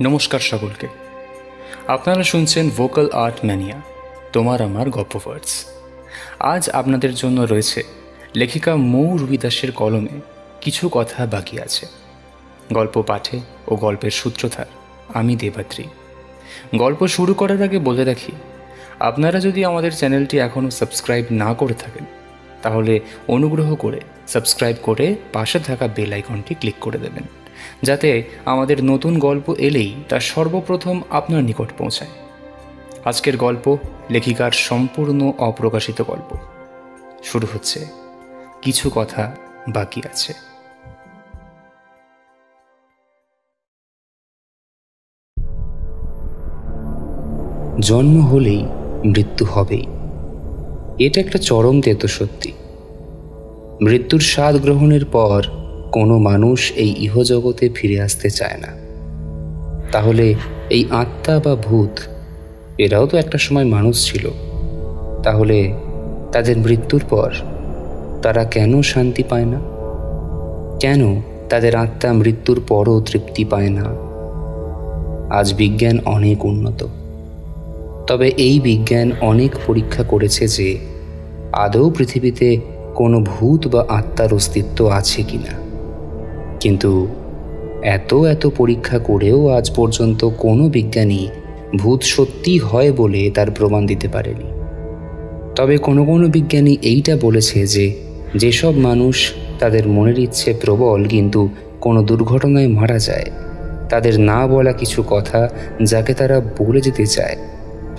নমস্কার সকলকে। আপনারা শুনছেন ভোকাল আর্ট ম্যানিয়া, তোমার আমার গল্প ওয়ার্ডস। আজ আপনাদের জন্য রয়েছে লেখিকা মৌ রুবি দাসের কলমে কিছু কথা বাকি আছে। গল্প পাঠে ও গল্পের সূত্রধার আমি দেবাত্রী। গল্প শুরু করার আগে বলে রাখি, আপনারা যদি আমাদের চ্যানেলটি এখনও সাবস্ক্রাইব না করে থাকেন তাহলে অনুগ্রহ করে সাবস্ক্রাইব করে পাশে থাকা বেল আইকনটি ক্লিক করে দেবেন, যাতে আমাদের নতুন গল্প এলেই তা সর্বপ্রথম আপনার নিকট পৌঁছায়। আজকের গল্প লেখিকার সম্পূর্ণ অপ্রকাশিত গল্প। শুরু হচ্ছে কিছু কথা বাকি আছে। জন্ম হলেই মৃত্যু হবেই, এটা একটা চরম তেত সত্যি। মৃত্যুর স্বাদ গ্রহণের পর কোনো মানুষ এই ইহজগতে ফিরে আসতে চায় না। তাহলে এই আত্মা বা ভূত, এরাও তো একটা সময় মানুষ ছিল। তাহলে তাদের মৃত্যুর পর তারা কেন শান্তি পায় না? কেন তাদের আত্মা মৃত্যুর পরও তৃপ্তি পায় না? আজ বিজ্ঞান অনেক উন্নত, তবে এই বিজ্ঞান অনেক পরীক্ষা করেছে যে আদৌ পৃথিবীতে কোনো ভূত বা আত্মার অস্তিত্ব আছে কিনা। কিন্তু এত পরীক্ষা করেও আজ পর্যন্ত কোনো বিজ্ঞানী ভূত সত্যি হয় বলে তার প্রমাণ দিতে পারেনি। তবে কোনো বিজ্ঞানী এইটা বলেছে যে যেসব মানুষ তাদের মনের ইচ্ছে প্রবল কিন্তু কোনো দুর্ঘটনায় মারা যায়, তাদের না বলা কিছু কথা যাকে তারা বলে যেতে চায়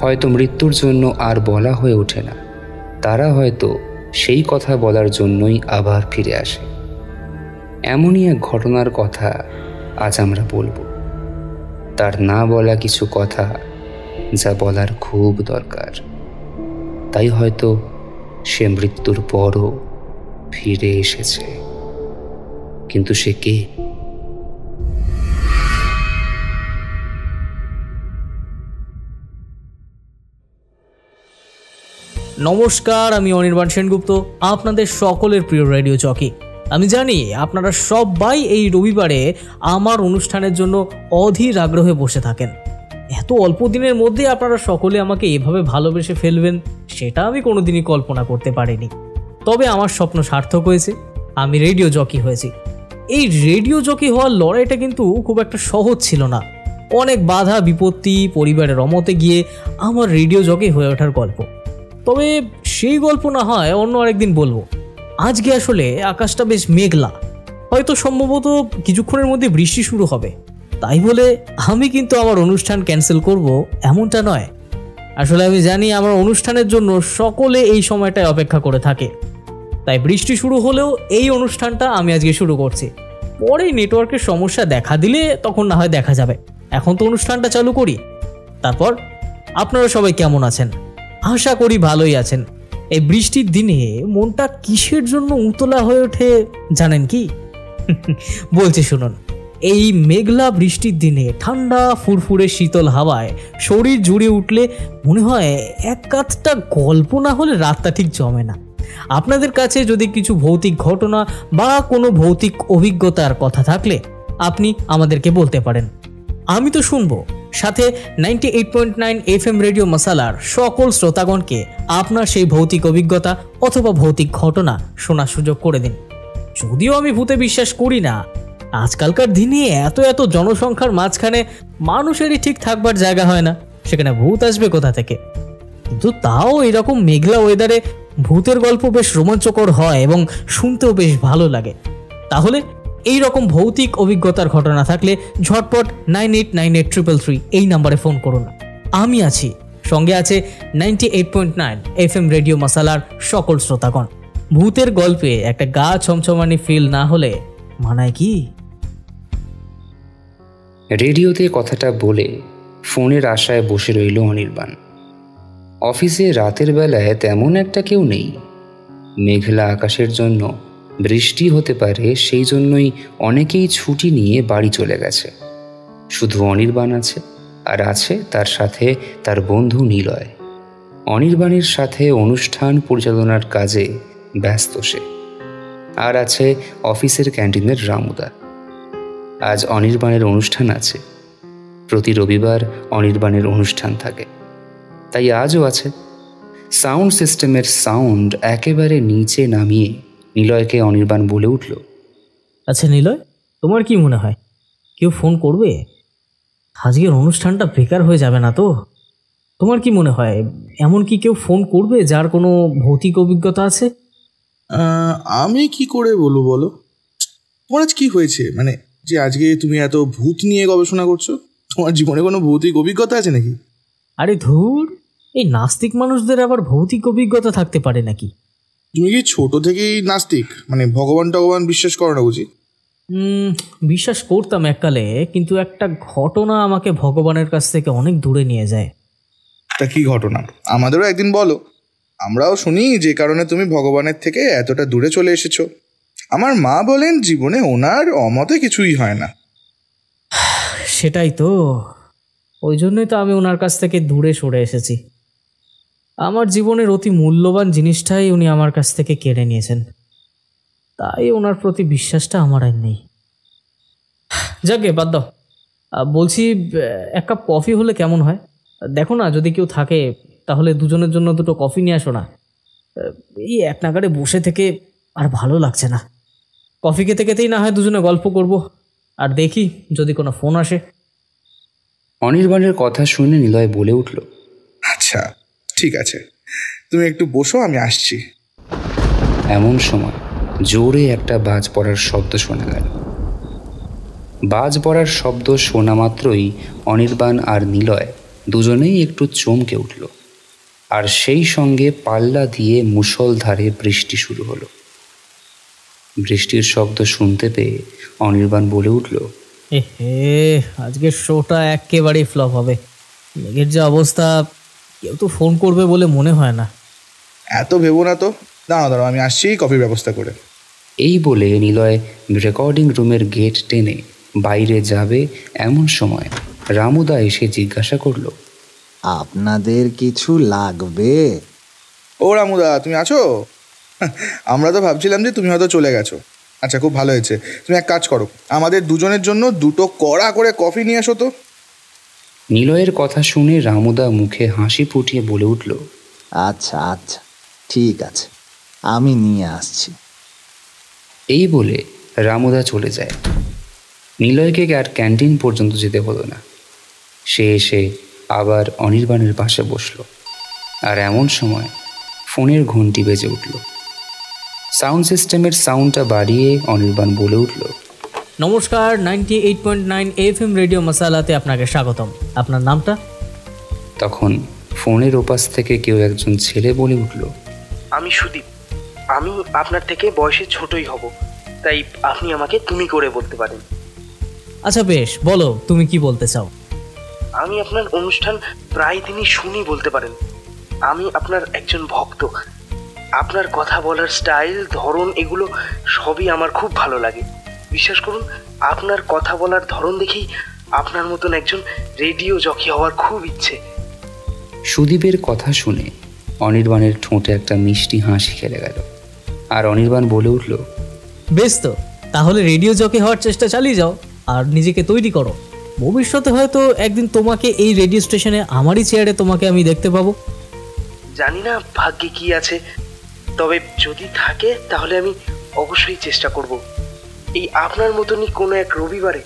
হয়তো মৃত্যুর জন্য আর বলা হয়ে ওঠে না, তারা হয়তো সেই কথা বলার জন্যই আবার ফিরে আসে। এমনই এক ঘটনার কথা আজ আমরা বলবো। তার না বলা কিছু কথা যা বলার খুব দরকার, তাই হয়তো সে মৃত্যুর পরও ফিরে এসেছে। কিন্তু সে কে? নমস্কার, আমি অনির্বাণ সেনগুপ্ত, আপনাদের সকলের প্রিয় রেডিও জকি। আমি জানি আপনারা সবাই এই রবিবারে আমার অনুষ্ঠানের জন্য অধীর আগ্রহে বসে থাকেন। এত অল্প দিনের মধ্যে আপনারা সকলে আমাকে এভাবে ভালোবেসে ফেলবেন, সেটা আমি কোনোদিনই কল্পনা করতে পারিনি। তবে আমার স্বপ্ন সার্থক হয়েছে, আমি রেডিও জকি হয়েছি। এই রেডিও জকি হওয়ার লড়াইটা কিন্তু খুব একটা সহজ ছিল না। অনেক বাধা বিপত্তি, পরিবারের অমতে গিয়ে আমার রেডিও জকি হয়ে ওঠার গল্প। তবে সেই গল্প না হয় অন্য আরেকদিন বলবো। আজকে আসলে আকাশটা বেশ মেঘলা, হয়তো সম্ভবত কিছুক্ষণের মধ্যে বৃষ্টি শুরু হবে। তাই বলে আমি কিন্তু আমার অনুষ্ঠান ক্যান্সেল করব এমনটা নয়। আসলে আমি জানি আমার অনুষ্ঠানের জন্য সকলে এই সময়টায় অপেক্ষা করে থাকে। তাই বৃষ্টি শুরু হলেও এই অনুষ্ঠানটা আমি আজকে শুরু করছি। পরে নেটওয়ার্কের সমস্যা দেখা দিলে তখন না হয় দেখা যাবে। এখন তো অনুষ্ঠানটা চালু করি। তারপর আপনারা সবাই কেমন আছেন? আশা করি ভালোই আছেন। এই বৃষ্টির দিনে মনটা কিসের জন্য উতলা হয়ে ওঠে জানেন কি? বলছি শুনুন। এই মেঘলা বৃষ্টির দিনে ঠান্ডা ফুরফুরে শীতল হাওয়ায় শরীর জুড়ে উঠলে মনে হয় এক কাঁধটা গল্প না হলে রাতটা ঠিক জমে না। আপনাদের কাছে যদি কিছু ভৌতিক ঘটনা বা কোনো ভৌতিক অভিজ্ঞতার কথা থাকলে আপনি আমাদেরকে বলতে পারেন, আমি তো শুনবো। সাথে 98.9 FM রেডিও মশালার সকল শ্রোতাগণকে আপনার সেই ভৌতিক অভিজ্ঞতা অথবা ভৌতিক ঘটনা শোনার সুযোগ করে দিন। যদিও আমি ভূতে বিশ্বাস করি না, আজকালকার দিনে এত জনসংখ্যার মাঝখানে মানুষেরই ঠিক থাকবার জায়গা হয় না, সেখানে ভূত আসবে কোথা থেকে? কিন্তু তাও এরকম মেঘলা ওয়েদারে ভূতের গল্প বেশ রোমাঞ্চকর হয় এবং শুনতেও বেশ ভালো লাগে। তাহলে এই রকম ভৌতিক অভিজ্ঞতার ঘটনা থাকলে ঝটপট 989833 এই নাম্বারে ফোন করুন। আমি আছি, সঙ্গে আছে 98.9 FM রেডিও মশালার সকল শ্রোতাগণ। ভূতের গল্পে একটা গা ছমছমানি ফিল না হলে মানায় কি? রেডিওতে কথাটা বলে ফোনের আশায় বসে রইল অনির্বাণ। অফিসে রাতের বেলায় তেমন একটা কেউ নেই। মেঘলা আকাশের জন্য বৃষ্টি হতে পারে, সেই জন্যই অনেকেই ছুটি নিয়ে বাড়ি চলে গেছে। শুধু অনির্বাণ আছে, আর আছে তার সাথে তার বন্ধু নিলয়। অনির্বাণের সাথে অনুষ্ঠান পরিচালনার কাজে ব্যস্ত সে। আর আছে অফিসের ক্যান্টিনের রামুদা। আজ অনির্বাণের অনুষ্ঠান আছে, প্রতি রবিবার অনির্বাণের অনুষ্ঠান থাকে, তাই আজও আছে। সাউন্ড সিস্টেমের সাউন্ড একেবারে নিচে নামিয়ে নিলয়কে অনির্বাণ বলে উঠল, আচ্ছা নিলয়, তোমার কি মনে হয় কেউ ফোন করবে? আজকের অনুষ্ঠানটা বেকার হয়ে যাবে না তো? তোমার কি মনে হয় এমন কি কেউ ফোন করবে যার কোনো ভৌতিক অভিজ্ঞতা আছে? আমি কি করে বলবো বলো? তোমার আজ কি হয়েছে, মানে যে আজকে তুমি এত ভূত নিয়ে গবেষণা করছো? তোমার জীবনে কোনো ভৌতিক অভিজ্ঞতা আছে নাকি? আরে ধুর, এই নাস্তিক মানুষদের আবার ভৌতিক অভিজ্ঞতা থাকতে পারে নাকি? তুমি কি ছোট থেকেই নাস্তিক, মানে ভগবান টগবান বিশ্বাস করো না বুঝি? বিশ্বাস করতাম এককালে, কিন্তু একটা ঘটনা আমাকে ভগবানের কাছ থেকে অনেক দূরে নিয়ে যায়। তা কি ঘটনা আমাদেরও একদিন বলো, আমরাও শুনি যে কারণে তুমি ভগবানের থেকে এতটা দূরে চলে এসেছো। আমার মা বলেন জীবনে ওনার অমতে কিছুই হয় না। সেটাই তো, ওই জন্যই তো আমি ওনার কাছ থেকে দূরে সরে এসেছি। আমার জীবনের অতি মূল্যবান জিনিসটাই উনি আমার কাছ থেকে কেড়ে নিয়েছেন, তাই ওনার প্রতি বিশ্বাসটা আমার আর নেই। যাকে বাদ দাও, বলছি এক কাপ কফি হলে কেমন হয়? দেখো না, যদি কেউ থাকে তাহলে দুজনের জন্য দুটো কফি নিয়ে আসো না। এই এক নাগাড়ে বসে থেকে আর ভালো লাগছে না। কফি খেতে খেতেই না হয় দুজনে গল্প করব, আর দেখি যদি কোনো ফোন আসে। অনির্বাণের কথা শুনে নিলয় বলে উঠল, আচ্ছা ঠিক আছে, তুমি একটু বসো, আমি আসছি। এমন সময় জোরে একটা বাজ পড়ার শব্দ শোনা গেল। বাজ পড়ার শব্দ শোনা মাত্রই অনির্বাণ আর নিলয় দুজনেই একটু চমকে উঠল, আর সেই সঙ্গে পাল্লা দিয়ে মুষলধারে বৃষ্টি শুরু হলো। বৃষ্টির শব্দ শুনতে পেয়ে অনির্বাণ বলে উঠল, হে, আজকের শোটা একেবারেই ফ্লপ হবে। মেঘের যে অবস্থা, কেউ তো ফোন করবে বলে মনে হয় না। এত ভেবো না তো, দাঁড়াও আমি আসছি কফির ব্যবস্থা করে। এই বলে নিলয় রেকর্ডিং রুমের গেট টেনে বাইরে যাবে, এমন সময় রামুদা এসে জিজ্ঞাসা করল, আপনাদের কিছু লাগবে? ও রামুদা, তুমি আছো? আমরা তো ভাবছিলাম যে তুমি হয়তো চলে গেছো। আচ্ছা, খুব ভালো হয়েছে। তুমি এক কাজ করো, আমাদের দুজনের জন্য দুটো কড়া করে কফি নিয়ে এসো তো। নিলয়ের কথা শুনে রামুদা মুখে হাসি ফুটিয়ে বলে উঠল, আচ্ছা আচ্ছা ঠিক আছে, আমি নিয়ে আসছি। এই বলে রামুদা চলে যায়। নিলয়কে আর ক্যান্টিন পর্যন্ত যেতে হলো না। সে এসে আবার অনির্বাণের পাশে বসল, আর এমন সময় ফোনের ঘন্টি বেজে উঠল। সাউন্ড সিস্টেমের সাউন্ডটা বাড়িয়ে অনির্বাণ বলে উঠল, নমস্কার, 98.9 FM রেডিও মশালাতে আপনাকে স্বাগতম। আপনার নামটা? তখন ফোনের ওপাশ থেকে কেউ একজন ছেলে বলে উঠল, আমি সুদীপ। আমি আপনার থেকে বয়সে ছোটই হব, তাই আপনি আমাকে তুমি করে বলতে পারেন। আচ্ছা বেশ, বলো তুমি কি বলতে চাও। আমি আপনার অনুষ্ঠান প্রায় দিনই শুনি বলতে পারেন। আমি আপনার একজন ভক্ত। আপনার কথা বলার স্টাইল, ধরন, এগুলো সবই আমার খুব ভালো লাগে। বিশ্বাস করুন, আপনার কথা বলার ধরন দেখেই আপনার মতন একজন রেডিও জকি হওয়ার খুব ইচ্ছে। সুদীপের কথা শুনে অনির্বাণের ঠোঁটে একটা মিষ্টি হাসি খেলে গেল, আর অনির্বাণ বলে উঠল, বেশ তো, তাহলে রেডিও জকি হওয়ার চেষ্টা চালিয়ে যাও আর নিজেকে তৈরি করো। ভবিষ্যতে হয়তো একদিন তোমাকে এই রেডিও স্টেশনে আমারই চেয়ারে তোমাকে আমি দেখতে পাবো। জানি না ভাগ্যে কি আছে, তবে যদি থাকে তাহলে আমি অবশ্যই চেষ্টা করব। এই আপনার মতনই কোনো এক রবিবারে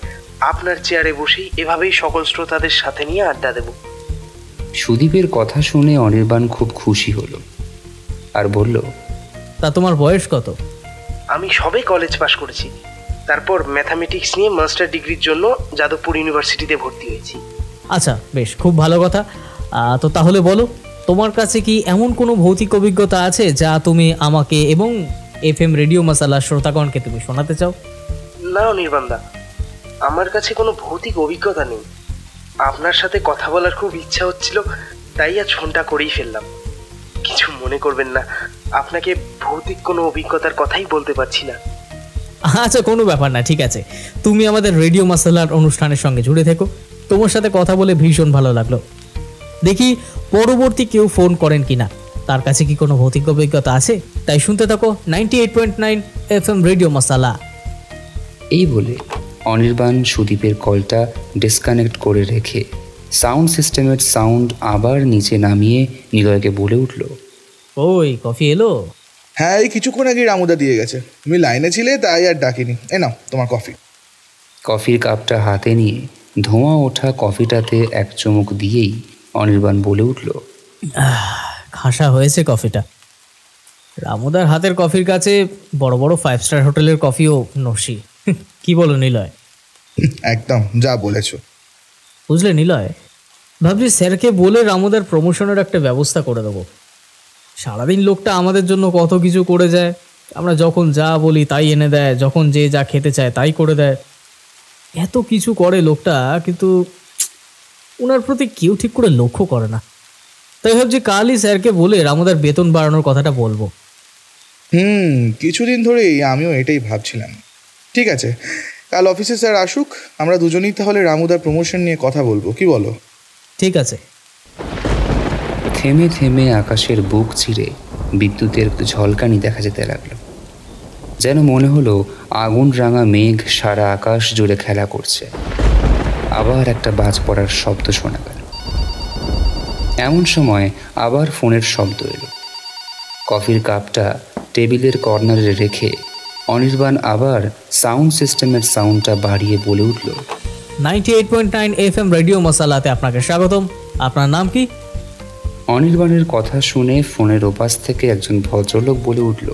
আপনার চেয়ারে বসেই এভাবেই সকল শ্রোতাদের সাথে নিয়ে আড্ডা দেব। সুদীপের কথা শুনে অনির্বাণ খুব খুশি হলো আর বলল, তা তোমার বয়স কত? আমি সবে কলেজ পাশ করেছি, তারপর ম্যাথামেটিক্স নিয়ে মাস্টার ডিগ্রির জন্য যাদবপুর ইউনিভার্সিটিতে ভর্তি হয়েছি। আচ্ছা বেশ, খুব ভালো কথা। তো তাহলে বলো, তোমার কাছে কি এমন কোনো ভৌতিক অভিজ্ঞতা আছে যা তুমি আমাকে এবং FM রেডিও মশালা শ্রোতাগণকে তুমি শোনাতে চাও? না অনির্বাণদা, আমার কাছে কোনো ভৌতিক অভিজ্ঞতা নেই। আপনার সাথে কথা বলার খুব ইচ্ছা হচ্ছিল, তাই আজ ফোনটা করেই ফেললাম। কিছু মনে করবেন না, আপনাকে ভৌতিক কোনো অভিজ্ঞতার কথাই বলতে পারছি না। আচ্ছা, কোনো ব্যাপার না, ঠিক আছে। তুমি আমাদের রেডিও মশালার অনুষ্ঠানের সঙ্গে জুড়ে থেকো। তোমার সাথে কথা বলে ভীষণ ভালো লাগলো। দেখি পরবর্তী কেউ ফোন করেন কিনা, তার কাছে কি কোনো ভৌতিক অভিজ্ঞতা আছে। তাই শুনতে থাকো 98.9 FM রেডিও মশালা। এই বলে অনির্বাণ সুদীপের কলটা ডিসকানেক্ট করে রেখে সাউন্ড সিস্টেমের সাউন্ড আবার নিচে নামিয়ে নিলয়কে বলে উঠল, ওই কফি এলো? হ্যাঁ, এই কিছুক্ষণ আগে রামুদা দিয়ে গেছে। তুমি লাইনে ছিলে তাই আর ডাকিনি। এ নাও তোমার কফি। কফির কাপটা হাতে নিয়ে ধোঁয়া ওঠা কফিটাতে এক চুমুক দিয়েই অনির্বাণ বলে উঠল, খাসা হয়েছে কফিটা। রামুদার হাতের কফির কাছে বড় বড় 5 স্টার হোটেলের কফিও নসি। কি বলো নিলয়? একদম যা বলেছো। বুঝলে নিলয়, ভাবছি স্যারকে বলে রামুদার প্রমোশনের একটা ব্যবস্থা করে দেবো। সারাদিন লোকটা আমাদের জন্য কত কিছু করে যায়। আমরা যখন যা বলি তাই এনে দেয়, যখন যে যা খেতে চায় তাই করে দেয়। এত কিছু করে লোকটা, কিন্তু ওনার প্রতি কেউ ঠিক করে লক্ষ্য করে না। তাই ভাবছি কালই স্যারকে বলে রামুদার বেতন বাড়ানোর কথাটা বলবো। কিছুদিন ধরেই আমিও এটাই ভাবছিলাম। ঠিক আছে, কাল অফিসে স্যার আসুক, আমরা দুজনেই তাহলে রামুদার প্রমোশন নিয়ে কথা বলবো, কি বলো? ঠিক আছে। থেমে থেমে আকাশের বুক চিরে বিদ্যুতের ঝলকানি দেখা যেতে লাগলো। যেন মনে হলো আগুন রাঙা মেঘ সারা আকাশ জুড়ে খেলা করছে। আবার একটা বাজ পড়ার শব্দ শোনা গেল। এমন সময় আবার ফোনের শব্দ এলো। কফির কাপটা টেবিলের কর্নারে রেখে অনির্বাণ আবার সাউন্ড সিস্টেমের সাউন্ডটা বাড়িয়ে বলে উঠল, 98.9 FM রেডিও মশালাতে আপনাকে স্বাগতম। আপনার নাম কি? অনির্বাণের কথা শুনে ফোনের ওপাশ থেকে একজন ভদ্রলোক বলে উঠল,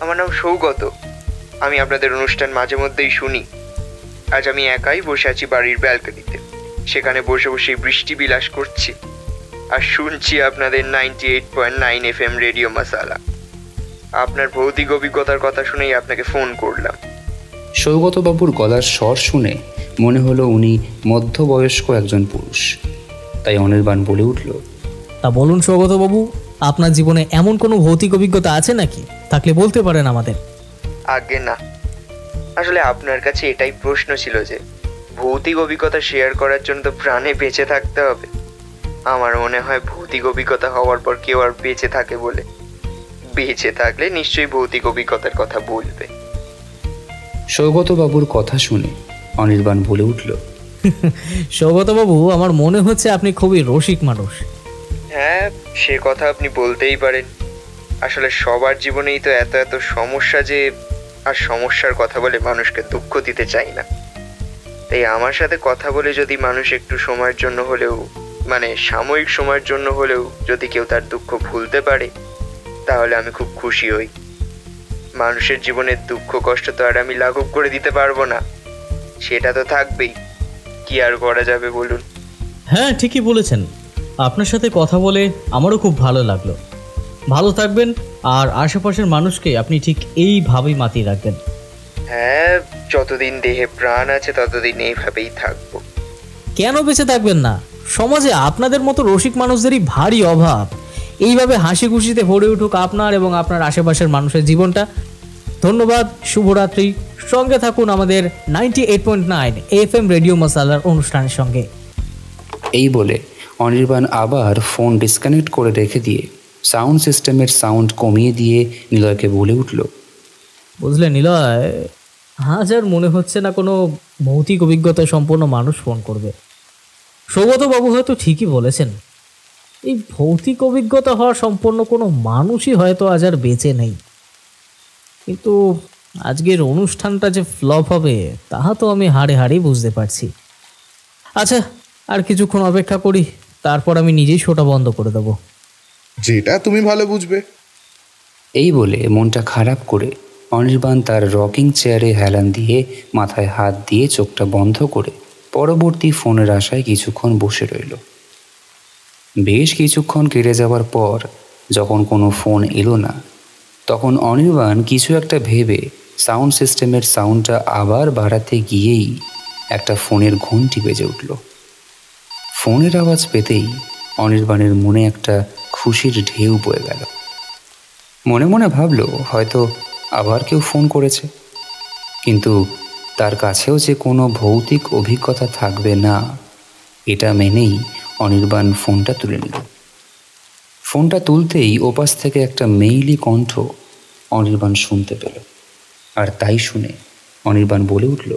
আমার নাম সৌগত। আমি আপনাদের অনুষ্ঠান মাঝে মধ্যেই শুনি। আজ আমি একাই বসে আছি বাড়ির ব্যালকনিতে। সেখানে বসে বসে বৃষ্টি বিলাস করছি আর শুনছি আপনাদের 98.9 FM রেডিও মশালা। আপনার ভৌতিক অভিজ্ঞতার কথা শুনেই আপনাকে ফোন করলাম। সৌগতবাবুর গলার স্বর শুনে মনে হলো উনি মধ্যবয়স্ক একজন পুরুষ। তাই অনির্বাণ বলে উঠল, তা বলুন সৌগতবাবু, আপনার জীবনে এমন কোনো ভৌতিক অভিজ্ঞতা আছে নাকি? থাকলে বলতে পারেন আমাদের। আগে না, আসলে আপনার কাছে এটাই প্রশ্ন ছিল যে ভৌতিক অভিজ্ঞতা শেয়ার করার জন্য তো প্রাণে বেঁচে থাকতে হবে। আমার মনে হয় ভৌতিক অভিজ্ঞতা হওয়ার পর কেউ আর বেঁচে থাকে বলে। বেঁচে থাকলে নিশ্চয়ই ভৌতিক অভিজ্ঞতার কথা বলবে। সৌগতবাবুর কথা শুনে অনির্বাণ বলে উঠল, সৌগতবাবু, আমার মনে হচ্ছে আপনি খুবই রসিক মানুষ। হ্যাঁ, সে কথা আপনি বলতেই পারেন। আসলে সবার জীবনেই তো এত এত সমস্যা যে আর সমস্যার কথা বলে মানুষকে দুঃখ দিতে চাই না। তাই আমার সাথে কথা বলে যদি মানুষ একটু সময়ের জন্য হলেও, মানে সাময়িক সময়ের জন্য হলেও যদি কেউ তার দুঃখ ভুলতে পারে, তাহলে আমি খুব খুশি হই। মানুষের জীবনের দুঃখ কষ্ট তো আর আমি লাঘব করে দিতে পারবো না, সেটা তো থাকবেই। কি আর করা যাবে বলুন? হ্যাঁ, ঠিকই বলেছেন। আপনার সাথে কথা বলে আমারও খুব ভালো লাগলো। ভালো থাকবেন, আর আশেপাশের মানুষকে আপনি ঠিক এইভাবেই মাতিয়ে রাখবেন। হ্যাঁ, যতদিন দেহে প্রাণ আছে ততদিন এইভাবেই থাকবো। কেন বেঁচে থাকবেন না? সমাজে আপনাদের মতো রসিক মানুষদেরই ভারী অভাব। এইভাবে হাসি খুশিতে ভরে উঠুক আপনার এবং আপনার আশেপাশের মানুষের জীবনটা। ধন্যবাদ, শুভরাত্রি। সঙ্গে থাকুন আমাদের 98.9 FM রেডিও মশালার অনুষ্ঠানের সঙ্গে। এই বলে অনির্বাণ আবার ফোন ডিসকানেক্ট করে রেখে দিয়ে সাউন্ড সিস্টেমের সাউন্ড কমিয়ে দিয়ে নিলয়কে বলে উঠল, বুঝলে নিলয়, আজ আর মনে হচ্ছে না কোনো ভৌতিক অভিজ্ঞতা সম্পন্ন মানুষ ফোন করবে। সৌগতবাবু হয়তো ঠিকই বলেছেন। এই ভৌতিক অভিজ্ঞতা হওয়া সম্পন্ন কোনো মানুষই হয়তো আজ আর বেঁচে নেই। কিন্তু আজকের অনুষ্ঠানটা যে ফ্লপ হবে তাহা তো আমি হাড়ে হাড়েই বুঝতে পারছি। আচ্ছা, আর কিছুক্ষণ অপেক্ষা করি, তারপর আমি নিজেই শোটা বন্ধ করে দেবো। যেটা তুমি ভালো বুঝবে। এই বলে মনটা খারাপ করে অনির্বাণ তার রকিং চেয়ারে হেলান দিয়ে মাথায় হাত দিয়ে চোখটা বন্ধ করে পরবর্তী ফোনের আশায় কিছুক্ষণ বসে রইল। বেশ কিছুক্ষণ কেটে যাওয়ার পর যখন কোনো ফোন এলো না, তখন অনির্বাণ কিছু একটা ভেবে সাউন্ড সিস্টেমের সাউন্ডটা আবার বাড়াতে গিয়েই একটা ফোনের ঘন্টি বেজে উঠল। ফোনের আওয়াজ পেতেই অনির্বাণের মনে একটা খুশির ঢেউ বয়ে গেল। মনে মনে ভাবলো হয়তো আবার কেউ ফোন করেছে, কিন্তু তার কাছেও যে কোনো ভৌতিক অভিজ্ঞতা থাকবে না এটা মেনেই অনির্বাণ ফোনটা তুলে নিল। ফোনটা তুলতেই ওপাশ থেকে একটা মেইলি কণ্ঠ অনির্বাণ শুনতে পেল। আর তাই শুনে অনির্বাণ বলে উঠল,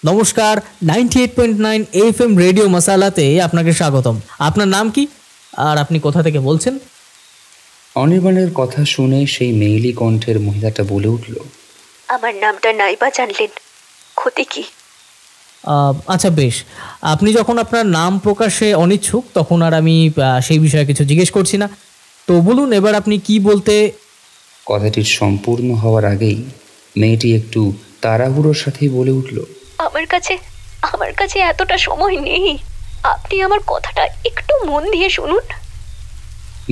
নমস্কার, 98.9 FM রেডিও মশালাতে আপনাকে স্বাগতম। আপনার নাম কি আর আপনি কোথা থেকে বলছেন? অনির্বাণের কথা শুনে সেই মেইলি কণ্ঠের মহিলাটা বলে উঠল, আমার নামটা নাইবা জানলেন, ক্ষতি কি? আচ্ছা বেশ, আপনি যখন আপনার নাম প্রকাশে অনিচ্ছুক তখন আর আমি সেই বিষয়ে কিছু জিজ্ঞেস করছি না। তো বলুন এবার আপনি কি বলতে। কথাটির সম্পূর্ণ হওয়ার আগেই মেয়েটি একটু তাড়াহুড়োর সাথেই বলে উঠল, আমার কাছে এতটা সময় নেই, আপনি আমার কথাটা একটু মন দিয়ে শুনুন।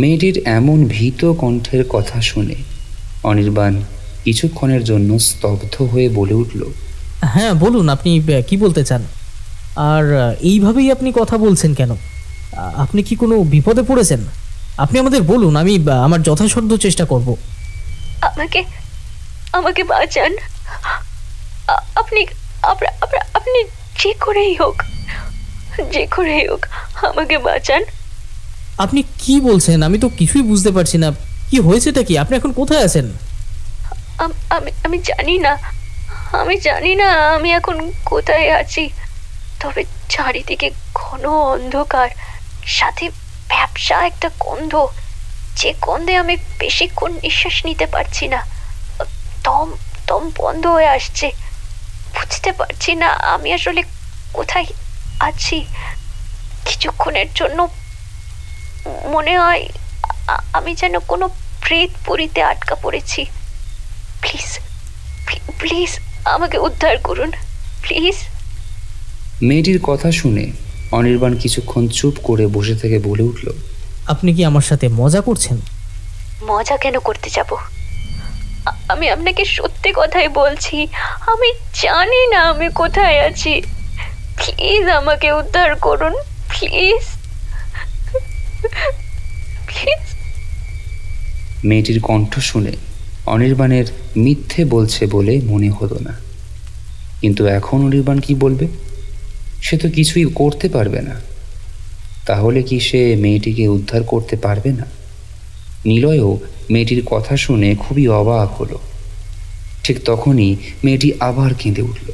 মেয়েটির এমন ভীত কণ্ঠের কথা শুনে অনির্বাণ কিছুক্ষণের জন্য স্তব্ধ হয়ে বলে উঠল, হ্যাঁ বলুন আপনি কি বলতে চান, আর এইভাবেই আপনি কথা বলছেন কেন? আপনি কি কোনো বিপদে পড়েছেন? আপনি আমাদের বলুন, আমি আমার যথাসাধ্য চেষ্টা করব। আমাকে বাঁচান, আপনি আপনি যে করেই হোক আমাকে বাঁচান। আপনি কি বলছেন? আমি তো কিছুই বুঝতে পারছি না। কি হয়েছেটা কি? আপনি এখন কোথায় আছেন? আমি জানি না আমি এখন কোথায় আছি, তবে চারিদিকে ঘন অন্ধকার, সাথে ব্যবসা একটা গন্ধ, যে গন্ধে আমি বেশিক্ষণ নিঃশ্বাস নিতে পারছি না, দম বন্ধ হয়ে আসছে। বুঝতে পারছি না আমি আসলে কোথায় আছি। কিছুক্ষণের জন্য মনে হয় আমি যেন কোনো প্রেতপুরীতে আটকা পড়েছি। প্লিজ আমাকে উদ্ধার করুন, প্লিজ। মেয়েটির কথা শুনে অনির্বাণ কিছুক্ষণ চুপ করে বসে থেকে বলে উঠল, আপনি কি আমার সাথে মজা করছেন? মজা কেন করতে যাব? আমি আপনাকে সত্যি কথাই বলছি, আমি জানি না আমি কোথায় আছি। প্লিজ আমাকে উদ্ধার করুন, প্লিজ। মেয়েটির কণ্ঠ শুনে অনির্বাণের মিথ্যে বলছে বলে মনে হলো না, কিন্তু এখন অনির্বাণ কি বলবে? সে তো কিছুই করতে পারবে না। তাহলে কি সে মেয়েটিকে উদ্ধার করতে পারবে না? নিলয়ও মেয়েটির কথা শুনে খুবই অবাক হলো। ঠিক তখনই মেয়েটি আবার কেঁদে উঠল।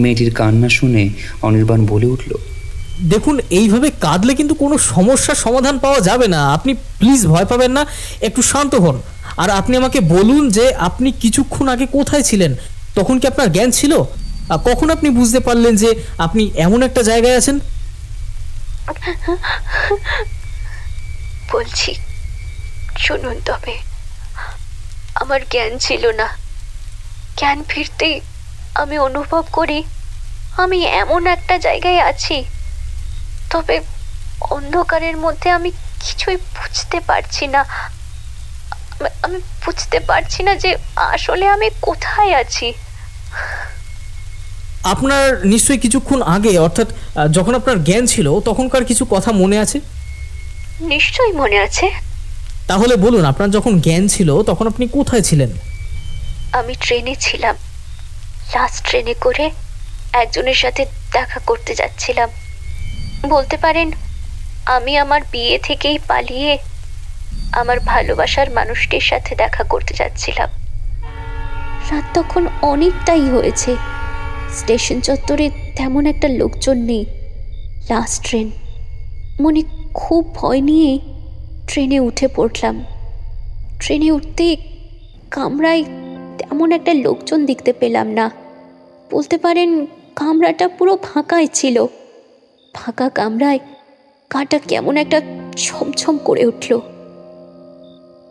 মেয়েটির কান্না শুনে অনির্বাণ বলে উঠল, দেখুন এইভাবে কাঁদলে কিন্তু কোনো সমস্যার সমাধান পাওয়া যাবে না। আপনি প্লিজ ভয় পাবেন না, একটু শান্ত হন। আর আপনি আমাকে বলুন যে আপনি কিছুক্ষণ আগে কোথায় ছিলেন? তখন কি আপনার জ্ঞান ছিল? কখন আপনি বুঝতে পারলেন যে আপনি এমন একটা জায়গায় আছেন? বলছি শুনুন, তবে আমার জ্ঞান ছিল না। জ্ঞান ফিরতেই আমি অনুভব করি আমি এমন একটা জায়গায় আছি, তবে অন্ধকারের মধ্যে আমি কিছুই বুঝতে পারছি না। আমি বুঝতে পারছি না যে আসলে আমি কোথায় আছি। আপনার নিশ্চয়ই কিছুক্ষণ আগে, অর্থাৎ যখন আপনার জ্ঞান ছিল তখনকার কিছু কথা মনে আছে? নিশ্চয়ই মনে আছে। তাহলে বলুন, আপনার যখন জ্ঞান ছিল তখন আপনি কোথায় ছিলেন? আমি ট্রেনে ছিলাম, লাস্ট ট্রেনে করে একজনের সাথে দেখা করতে যাচ্ছিলাম। বলতে পারেন আমি আমার বিয়ে থেকেই পালিয়ে আমার ভালোবাসার মানুষটির সাথে দেখা করতে যাচ্ছিলাম। রাত তখন অনেকটাই হয়েছে, স্টেশন চত্বরে তেমন একটা লোকজন নেই। লাস্ট ট্রেন, মনে খুব ভয় নিয়ে ট্রেনে উঠে পড়লাম। ট্রেনে উঠতে কামরায় তেমন একটা লোকজন দেখতে পেলাম না। বলতে পারেন কামরাটা পুরো ফাঁকাই ছিল। ফাঁকা কামরায় গাটা কেমন একটা ছমছম করে উঠল।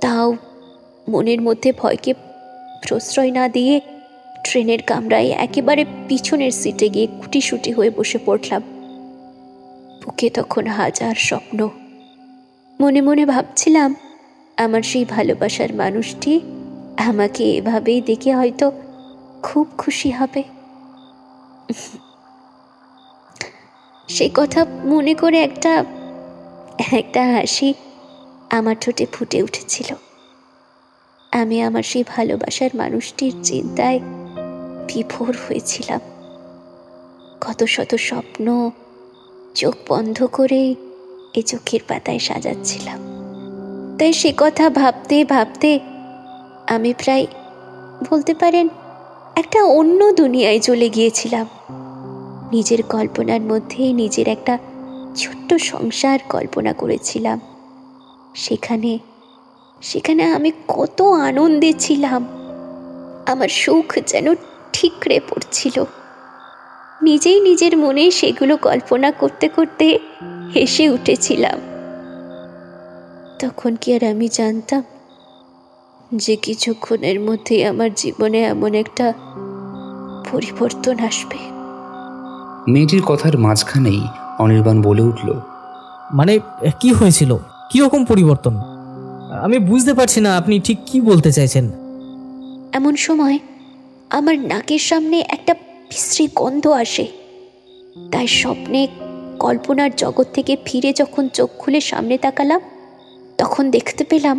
তাও মনের মধ্যে ভয়কে প্রশ্রয় না দিয়ে ট্রেনের কামরায় একেবারে পিছনের সিটে গিয়ে কুটিসুটি হয়ে বসে পড়লাম। বুকে তখন হাজার স্বপ্ন। মনে মনে ভাবছিলাম আমার সেই ভালোবাসার মানুষটি আমাকে এভাবেই দেখে হয়তো খুব খুশি হবে। সেই কথা মনে করে একটা হাসি আমার ঠোঁটে ফুটে উঠেছিল। আমি আমার সেই ভালোবাসার মানুষটির চিন্তায় বিভোর হয়েছিলাম। কত শত স্বপ্ন চোখ বন্ধ করে এই চোখের পাতায় সাজাচ্ছিলাম। তাই সে কথা ভাবতে ভাবতে আমি প্রায় বলতে পারেন একটা অন্য দুনিয়ায় চলে গিয়েছিলাম। নিজের কল্পনার মধ্যে নিজের একটা ছোট্ট সংসার কল্পনা করেছিলাম। সেখানে সেখানে আমি কত আনন্দে ছিলাম। আমার সুখ যেন ঠিকরে পড়ছিল। নিজেই নিজের মনে সেগুলো কল্পনা করতে করতে হেসে উঠেছিলাম। তখন কি আর আমি জানতাম যে কিছুক্ষণের মধ্যেই আমার জীবনে এমন একটা পরিবর্তন আসবে। মেয়েটির কথার মাঝখানেই অনির্বাণ বলে উঠল, মানে কি হয়েছিল? কীরকম পরিবর্তন? আমি বুঝতে পারছি না আপনি ঠিক কি বলতে চাইছেন। এমন সময় আমার নাকের সামনে একটা বিশ্রী গন্ধ আসে। তাই স্বপ্নে কল্পনার জগৎ থেকে ফিরে যখন চোখ খুলে সামনে তাকালাম, তখন দেখতে পেলাম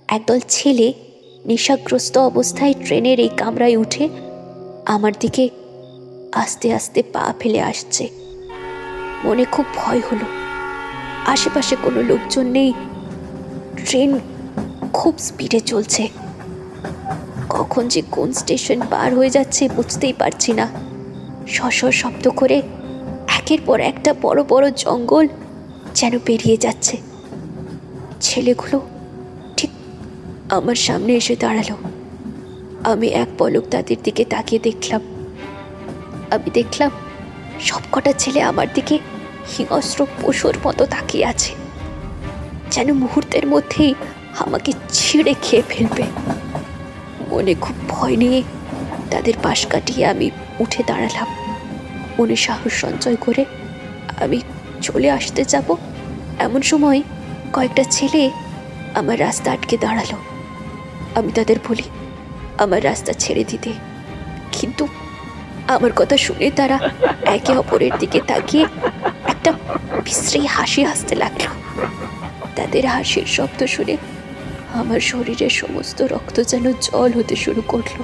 একদল ছেলে নেশাগ্রস্ত অবস্থায় ট্রেনের এই কামরায় উঠে আমার দিকে আস্তে আস্তে পা ফেলে আসছে। মনে খুব ভয় হলো। আশেপাশে কোনো লোকজন নেই। ট্রেন খুব স্পিডে চলছে। কখন যে কোন স্টেশন পার হয়ে যাচ্ছে বুঝতেই পারছি না। শশর শব্দ করে একের পর একটা বড় বড় জঙ্গল যেন পেরিয়ে যাচ্ছে। ছেলেগুলো ঠিক আমার সামনে এসে দাঁড়ালো। আমি এক পলক তাদের দিকে তাকিয়ে দেখলাম। আমি দেখলাম সবকটা ছেলে আমার দিকে হিংস্র পশুর মতো তাকিয়ে আছে, যেন মুহূর্তের মধ্যেই আমাকে ছিঁড়ে খেয়ে ফেলবে। মনে খুব ভয় নিয়ে তাদের পাশ কাটিয়ে আমি উঠে দাঁড়ালাম। মনে সাহস সঞ্চয় করে আমি চলে আসতে যাব, এমন সময় কয়েকটা ছেলে আমার রাস্তা আটকে দাঁড়ালো। আমি তাদের বলি আমার রাস্তা ছেড়ে দিতে, কিন্তু আমার কথা শুনে তারা একে অপরের দিকে তাকিয়ে একটা বিশ্রী হাসি হাসতে লাগলো। তাদের হাসির শব্দ শুনে আমার শরীরের সমস্ত রক্ত যেন জল হতে শুরু করলো।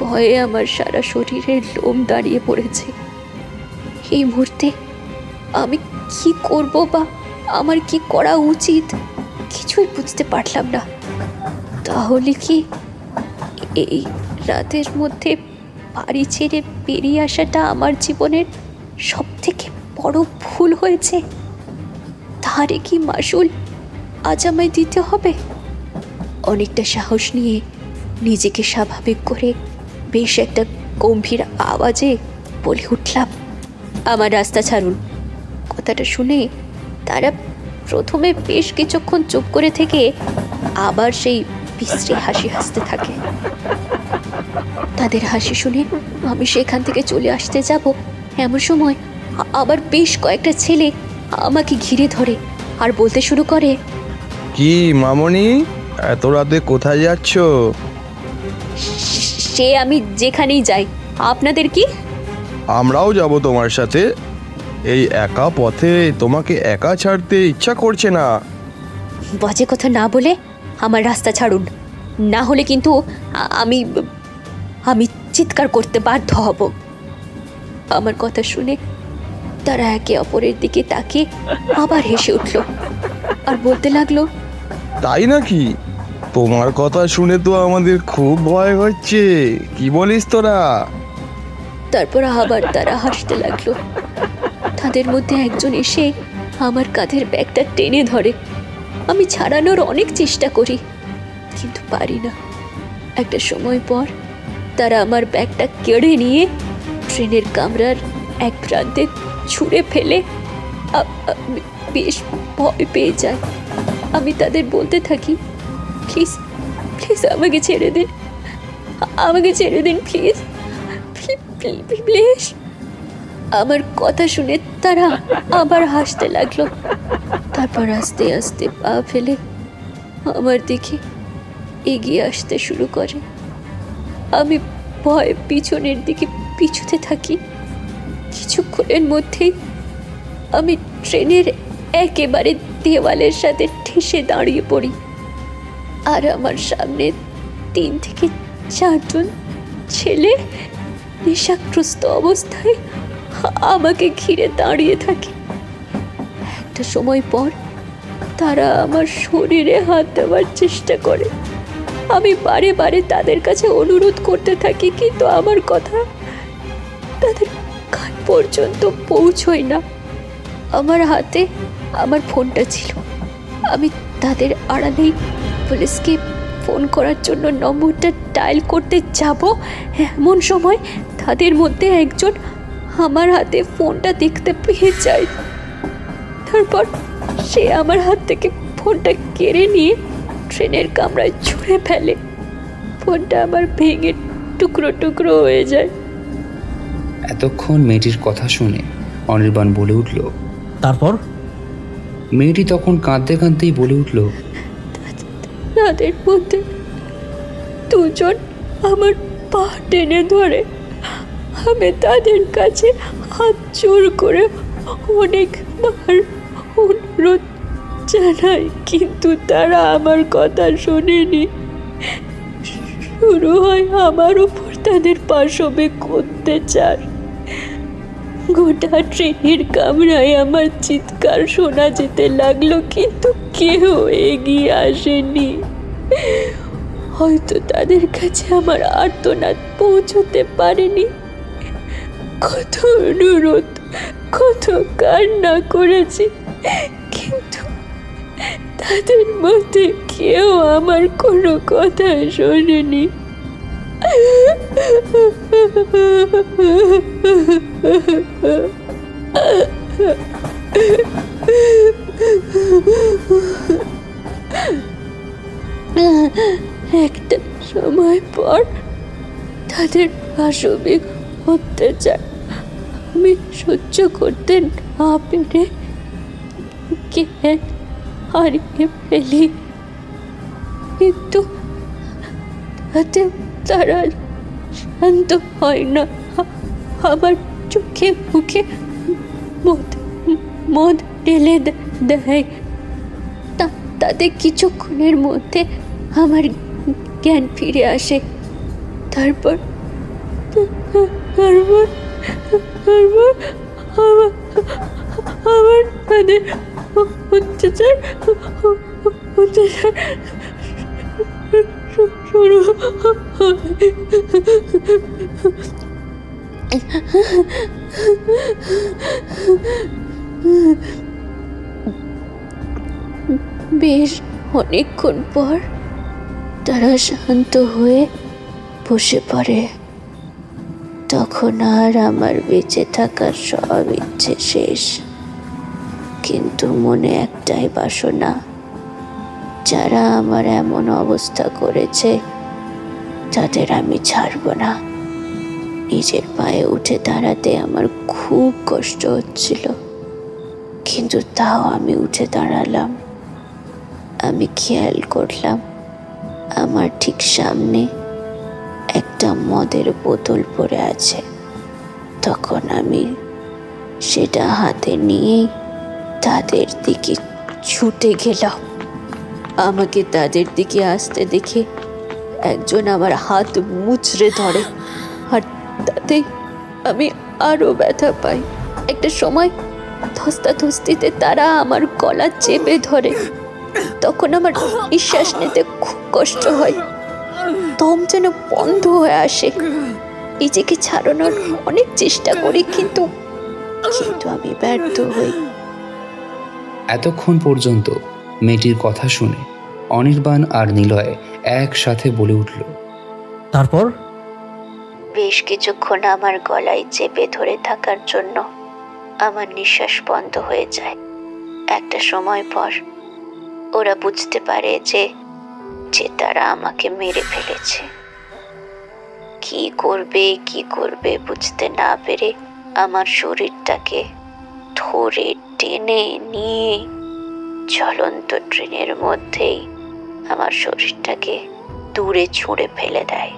ভয়ে আমার সারা শরীরের লোম দাঁড়িয়ে পড়েছে। এই মুহূর্তে আমি কি করব বা আমার কি করা উচিত কিছুই বুঝতে পারলাম না। তাহলে কি এই রাতের মধ্যে বাড়ি ছেড়ে বেরিয়ে আসাটা আমার জীবনের সব থেকে বড় ভুল হয়েছে? তারে কি মাসুল আজ আমায় দিতে হবে? অনেকটা সাহস নিয়ে নিজেকে স্বাভাবিক করে বেশ একটা গম্ভীর আওয়াজে বলে উঠলাম, আমার রাস্তা ছাড়ুন। কথাটা শুনে তারা প্রথমে বেশ কিছুক্ষণ চুপ করে থেকে আবার সেই বিশ্রী হাসি হাসতে থাকে। তাদের হাসি শুনে আমি সেখান থেকে চলে আসতে যাব, এমন সময় আবার বেশ কয়েকটা ছেলে আমাকে ঘিরে ধরে আর বলতে শুরু করে, কি মামনি, এত রাতে কোথায় যাচ্ছ? সে আমি যেখানেই যাই, আপনাদের কি? আমরাও যাব তোমার সাথে। এই একা পথে তোমাকে একা ছাড়তে ইচ্ছা করছে না। বাজে কথা না বলে আমার রাস্তা ছাড়ুন, না হলে কিন্তু আমি আমি চিৎকার করতে বাধ্য হব। আমার কথা শুনে তারা একে অপরের দিকে তাকিয়ে আবার হেসে উঠল আর বলতে লাগলো, তাই নাকি? তোমার কথা শুনে তো আমাদের খুব ভয় হচ্ছে। কি বলিস তোরা? তারপর আবার তারা হাসতে লাগলো। তাদের মধ্যে একজন এসে আমার কাঁধের ব্যাগটা টেনে ধরে। আমি ছাড়ানোর অনেক চেষ্টা করি, কিন্তু পারি না। একটা সময় পর তারা আমার ব্যাগটা কেড়ে নিয়ে ট্রেনের কামরার এক প্রান্তে ছুঁড়ে ফেলে আমি বেশ ভয় পেয়ে যাই। আমি তাদের বলতে থাকি, প্লিজ প্লিজ আমাকে ছেড়ে দিন, আমাকে ছেড়ে দিন প্লিজ প্লিজ। আমার কথা শুনে তারা আবার হাসতে লাগলো। তারপর আস্তে আস্তে পা ফেলে আমার দিকে এগিয়ে আসতে শুরু করে। আমি ভয়ে পিছনের দিকে পিছুতে থাকি। কিছুক্ষণের মধ্যেই আমি ট্রেনের একেবারে দেওয়ালের সাথে ঠেসে দাঁড়িয়ে পড়ি। আর আমার সামনে 3 থেকে 4 জন ছেলে নেশাগ্রস্ত অবস্থায় আমাকে ঘিরে দাঁড়িয়ে থাকে। একটা সময় পর তারা আমার শরীরে হাত দেওয়ার চেষ্টা করে। আমি বারে বারে তাদের কাছে অনুরোধ করতে থাকি, কিন্তু আমার কথা তাদের কান পর্যন্ত পৌঁছয় না। আমার হাতে আমার ফোনটা ছিল। আমি তাদের আড়ালেই পুলিশকে ফোন করার জন্য নম্বরটা ডায়াল করতে যাব, এমন সময় তাদের মধ্যে একজন আমার হাতে ফোনটা দেখতে পেয়ে যায়। তারপর সে আমার হাত থেকে ফোনটা কেড়ে নিয়ে ট্রেনের কামরায় ছুঁড়ে ফেলে। ফোনটা আমার ভেঙে টুকরো টুকরো হয়ে যায়। এতক্ষণ মেয়েটির কথা শুনে অনির্বাণ বলে উঠল, তারপর? মেয়েটি তখন কাঁদতে কাঁদতেই বলে উঠল, তাদের মধ্যে দুজন আমার পা টেনে ধরে। আমি তাদের কাছে হাত জোর করে অনেকবার অনুরোধ জানাই, কিন্তু তারা আমার কথা শোনেনি। শুরু হয় আমার উপর তাদের পাশবিক অত্যাচার। গোটা ট্রেনের কামরায় আমার চিৎকার শোনা যেতে লাগলো, কিন্তু কেউ এগিয়ে আসেনি। হয়তো তাদের কাছে আমার আর্তনাদ পৌঁছতে পারেনি। কত অনুরোধ, কত কান্না করেছি, কিন্তু তাদের মধ্যে কেউ আমার কোনো কথা শোনেনি। একটা সময় পর তাদের পাশবিক অত্যাচার আমি সহ্য করতে না পেরে জ্ঞান হারিয়ে ফেলি, কিন্তু তাতে তারা শান্ত হয় না। আমার চোখে মুখে মদ ঢেলে দেয়। তাতে কিছুক্ষণের মধ্যে আমার জ্ঞান ফিরে আসে। তারপর আমার তাদের অত্যাচার শুরু বেশ অনেকক্ষণ পর তারা শান্ত হয়ে বসে পড়ে। তখন আর আমার বেঁচে থাকার সব ইচ্ছে শেষ, কিন্তু মনে একটাই বাসনা, যারা আমার এমন অবস্থা করেছে তাদের আমি ছাড়ব না। নিজের পায়ে উঠে দাঁড়াতে আমার খুব কষ্ট হচ্ছিল, কিন্তু তাও আমি উঠে দাঁড়ালাম। আমি খেয়াল করলাম আমার ঠিক সামনে একটা মদের বোতল পড়ে আছে। তখন আমি সেটা হাতে নিয়ে তাদের দিকে ছুটে গেলাম। আমাকে তাদের দিকে আসতে দেখে একজন আমার হাত মুচড়ে ধরে, আর তাতে আমি আরো ব্যথা পাই। একটা সময় ধস্তাধস্তিতে তারা আমার গলা চেপে ধরে। তখন আমার নিঃশ্বাস নিতে খুব কষ্ট হয়, দম যেন বন্ধ হয়ে আসে। নিজেকে ছাড়ানোর অনেক চেষ্টা করি, কিন্তু আমি ব্যর্থ হই। এতক্ষণ পর্যন্ত মেয়েটির কথা শুনে অনির্বাণ আর নিলয় একসাথে বলে উঠল, তারপর? বেশ কিছুক্ষণ আমার গলায় চেপে ধরে থাকার জন্য আমার নিঃশ্বাস বন্ধ হয়ে যায়। একটা সময় পর ওরা বুঝতে পারে যে তারা আমাকে মেরে ফেলেছে। কি করবে বুঝতে না পেরে আমার শরীরটাকে ধরে টেনে নিয়ে চলন্ত ট্রেনের মধ্যেই আমার শরীরটাকে দূরে ছুঁড়ে ফেলে দেয়।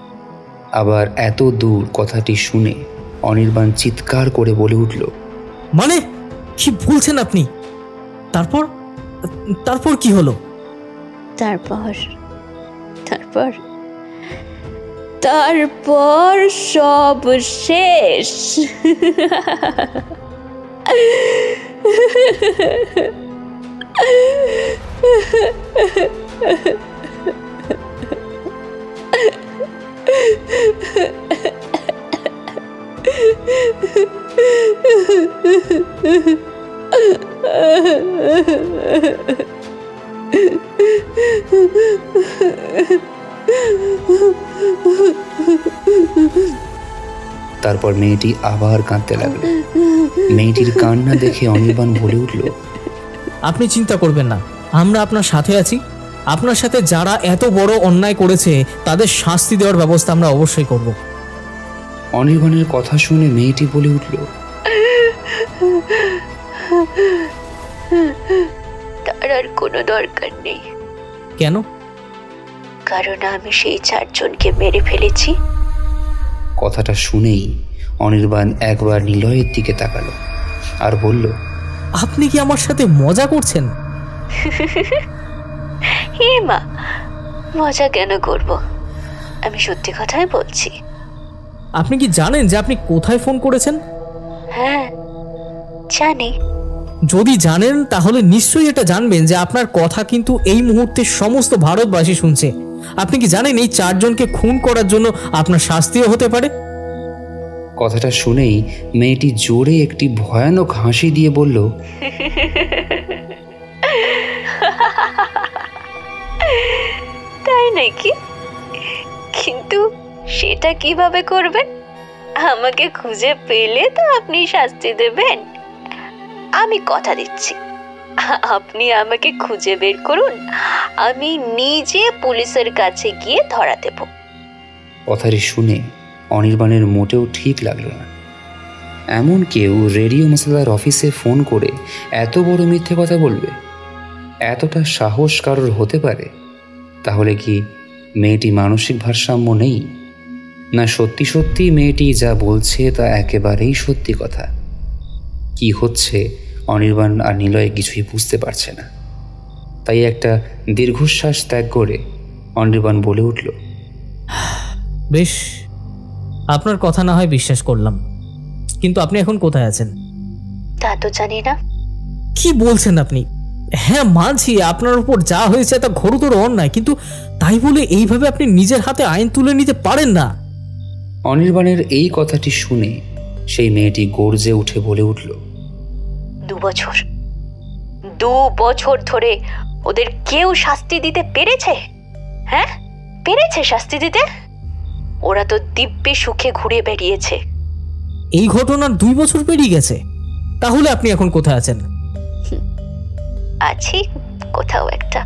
আবার এত দূর কথাটি শুনে অনির্বাণ চিৎকার করে বলে উঠল, মানে কি বলছেন আপনি? তারপর কি হলো? তারপর সব শেষ। তারপর মেয়েটি আবার কাঁদতে লাগলো। মেয়েটির কান্না দেখে অনির্বাণ বলে উঠল, আপনি চিন্তা করবেন না, আমরা আপনার সাথে আছি। আপনার সাথে যারা এত বড় অন্যায় করেছে তাদের শাস্তি দেওয়ার ব্যবস্থা আমরা অবশ্যই করব। অনির্বাণের কথা শুনে মেয়েটি বলে উঠল, তার আর কোনো দরকার নেই। কেন? কারণ আমি সেই 4 জনকে মেরে ফেলেছি। কথাটা শুনেই অনির্বাণ একবার নিলয়ের দিকে তাকালো আর বলল, আপনি কি আমার সাথে মজা করছেন? হে মা, মজা কেন করব? আমি সত্যি কথাই বলছি। আপনি কি জানেন যে আপনি কোথায় ফোন করেছেন? হ্যাঁ জানি। যদি জানেন তাহলে নিশ্চয়ই এটা জানবেন যে আপনার কথা কিন্তু এই মুহূর্তে সমস্ত ভারতবাসী শুনছে। আপনি কি জানেন এই 4 জনকে খুন করার জন্য আপনার শাস্তিও হতে পারে? কথাটা শুনেই মেয়েটি জোরে একটি ভয়ানক হাসি দিয়ে বলল, তাই নাকি? কিন্তু সেটা কিভাবে করবেন? আমাকে খুঁজে পেলে তো আপনি শাস্তি দেবেন। আমি কথা দিচ্ছি, আপনি আমাকে খুঁজে বের করুন, আমি নিজে পুলিশের কাছে গিয়ে ধরা দেব। কথাটি শুনে অনির্বাণের মোটেও ঠিক লাগলো না। এমন কেউ রেডিও মশলার অফিসে ফোন করে এত বড় মিথ্যে কথা বলবে? এতটা সাহস কারোর হতে পারে? তাহলে কি মেয়েটি মানসিক ভারসাম্য নেই, না সত্যি সত্যি মেয়েটি যা বলছে তা একেবারেই সত্যি কথা? কি হচ্ছে অনির্বাণ আর নিলয় কিছুই বুঝতে পারছে না। তাই একটা দীর্ঘশ্বাস ত্যাগ করে অনির্বাণ বলে উঠল, বেশ, আপনার কথা না হয় বিশ্বাস করলাম, কিন্তু আপনি এখন কোথায় আছেন? তা তো জানি না। কি বলছেন আপনি? হ্যাঁ মানছি আপনার উপর যা হয়েছে তা ঘোরতর অন্যায়, কিন্তু তাই বলে এইভাবে আপনি নিজের হাতে আইন তুলে নিতে পারেন না। অনির্বাণের এই কথাটি শুনে সেই মেয়েটি গর্জে উঠে বলে উঠল, 2 বছর ধরে ওদের কেউ শাস্তি দিতে পেরেছে? হ্যাঁ, পেরেছে শাস্তি দিতে? ওরা তো দিব্যে সুখে ঘুরে বেরিয়েছে। এই ঘটনার 2 বছর পেরিয়ে গেছে, তাহলে আপনি এখন কোথায় আছেন? আছি কোথাও একটা।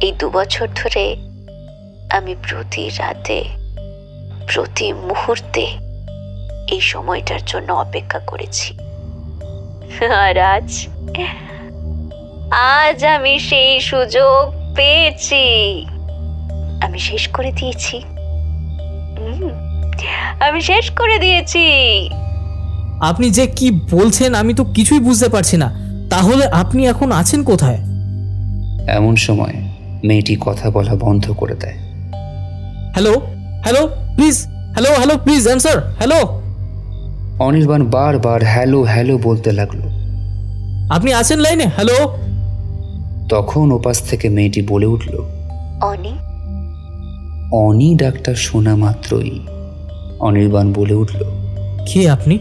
এই 2 বছর ধরে আমি প্রতি রাতে, প্রতি মুহূর্তে এই সময়টার জন্য অপেক্ষা করেছি। আর আজ আমি সেই সুযোগ পেয়েছি, আমি শেষ করে দিয়েছি। আমি শেষ করে দিয়েছি। আপনি যে কি বলছেন আমি তো কিছুই বুঝতে পারছি না। তাহলে আপনি এখন আছেন কোথায়? এমন সময় মেয়েটি কথা বলা বন্ধ করে দেয়। Hello hello please, hello hello please answer, hello. Anirban বারবার হ্যালো হ্যালো বলতে লাগলো। আপনি আছেন লাইনে? হ্যালো। তখন ওপাশ থেকে মেয়েটি বলে উঠল, অনি। অনি ডাকটা শোনা মাত্রই অনির্বাণ বলে উঠল, কে আপনি?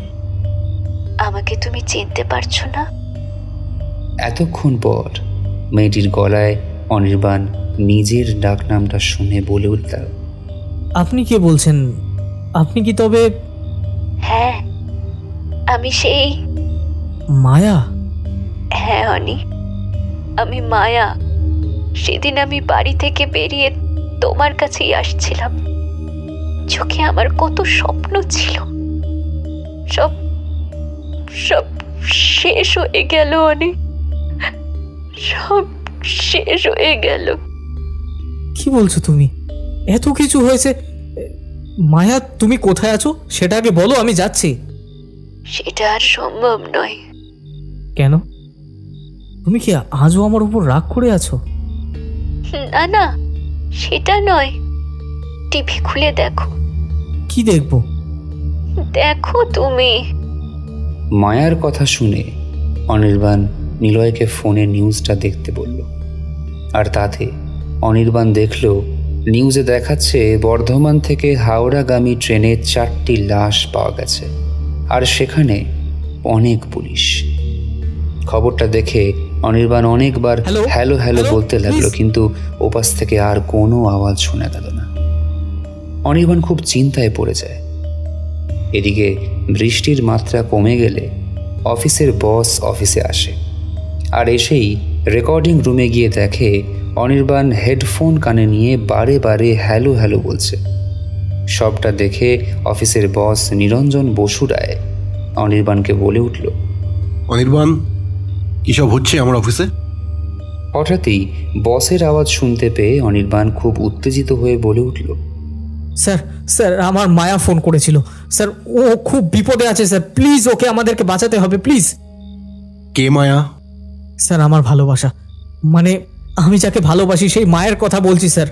আমাকে তুমি চিনতে পারছো না? এতক্ষণ পর মেয়েটির গলায় অনির্বাণ নিজের ডাক নামটা শুনে বলে উঠল, আপনি কে বলছেন? আপনি কি তবে? হ্যাঁ, আমি সেই মায়া। হ্যাঁ অনি, আমি মায়া। সেদিন আমি বাড়ি থেকে বেরিয়ে তোমার কাছেই আসছিলাম। চোখে আমার কত স্বপ্ন ছিল, সব সব শেষ হয়ে গেল অনি, সব শেষ হয়ে গেল। কি বলছো তুমি? এত কিছু হয়েছে। মায়া, তুমি কোথায় আছো সেটা আগে বলো, আমি যাচ্ছি। সেটা আর সম্ভব নয়। কেন? তুমি কি আজও আমার উপর রাগ করে আছো? না না, সেটা নয়। টিভি খুলে দেখো। কি দেখবো? দেখো তুমি। মায়ার কথা শুনে অনির্বাণ নিলয়কে ফোনে নিউজটা দেখতে বলল। আর তাতে অনির্বাণ দেখল নিউজে দেখাচ্ছে বর্ধমান থেকে হাওড়াগামী ট্রেনে 4টি লাশ পাওয়া গেছে, আর সেখানে অনেক পুলিশ। খবরটা দেখে অনির্বাণ অনেকবার হ্যালো হ্যালো বলতে লাগলো, কিন্তু ওপাশ থেকে আর কোনো আওয়াজ শোনা গেল না। অনির্বাণ খুব চিন্তায় পড়ে যায়। এদিকে বৃষ্টির মাত্রা কমে গেলে অফিসের বস অফিসে আসে, আর এসেই রেকর্ডিং রুমে গিয়ে দেখে অনির্বাণ হেডফোন কানে নিয়ে বারে বারে হ্যালো হ্যালো বলছে। সবটা দেখে অফিসের বস নিরঞ্জন বসু রায় অনির্বাণকে বলে উঠল, অনির্বাণ, কী সব হচ্ছে আমার অফিসে? হঠাৎই বসের আওয়াজ শুনতে পেয়ে অনির্বাণ খুব উত্তেজিত হয়ে বলে উঠল, স্যার স্যার আমার মায়া ফোন করেছিল স্যার, ও খুব বিপদে আছে স্যার, প্লিজ ওকে আমাদেরকে বাঁচাতে হবে প্লিজ। K Maya? স্যার আমার ভালোবাসা, মানে আমি যাকে ভালোবাসি সেই মায়ের কথা বলছি স্যার।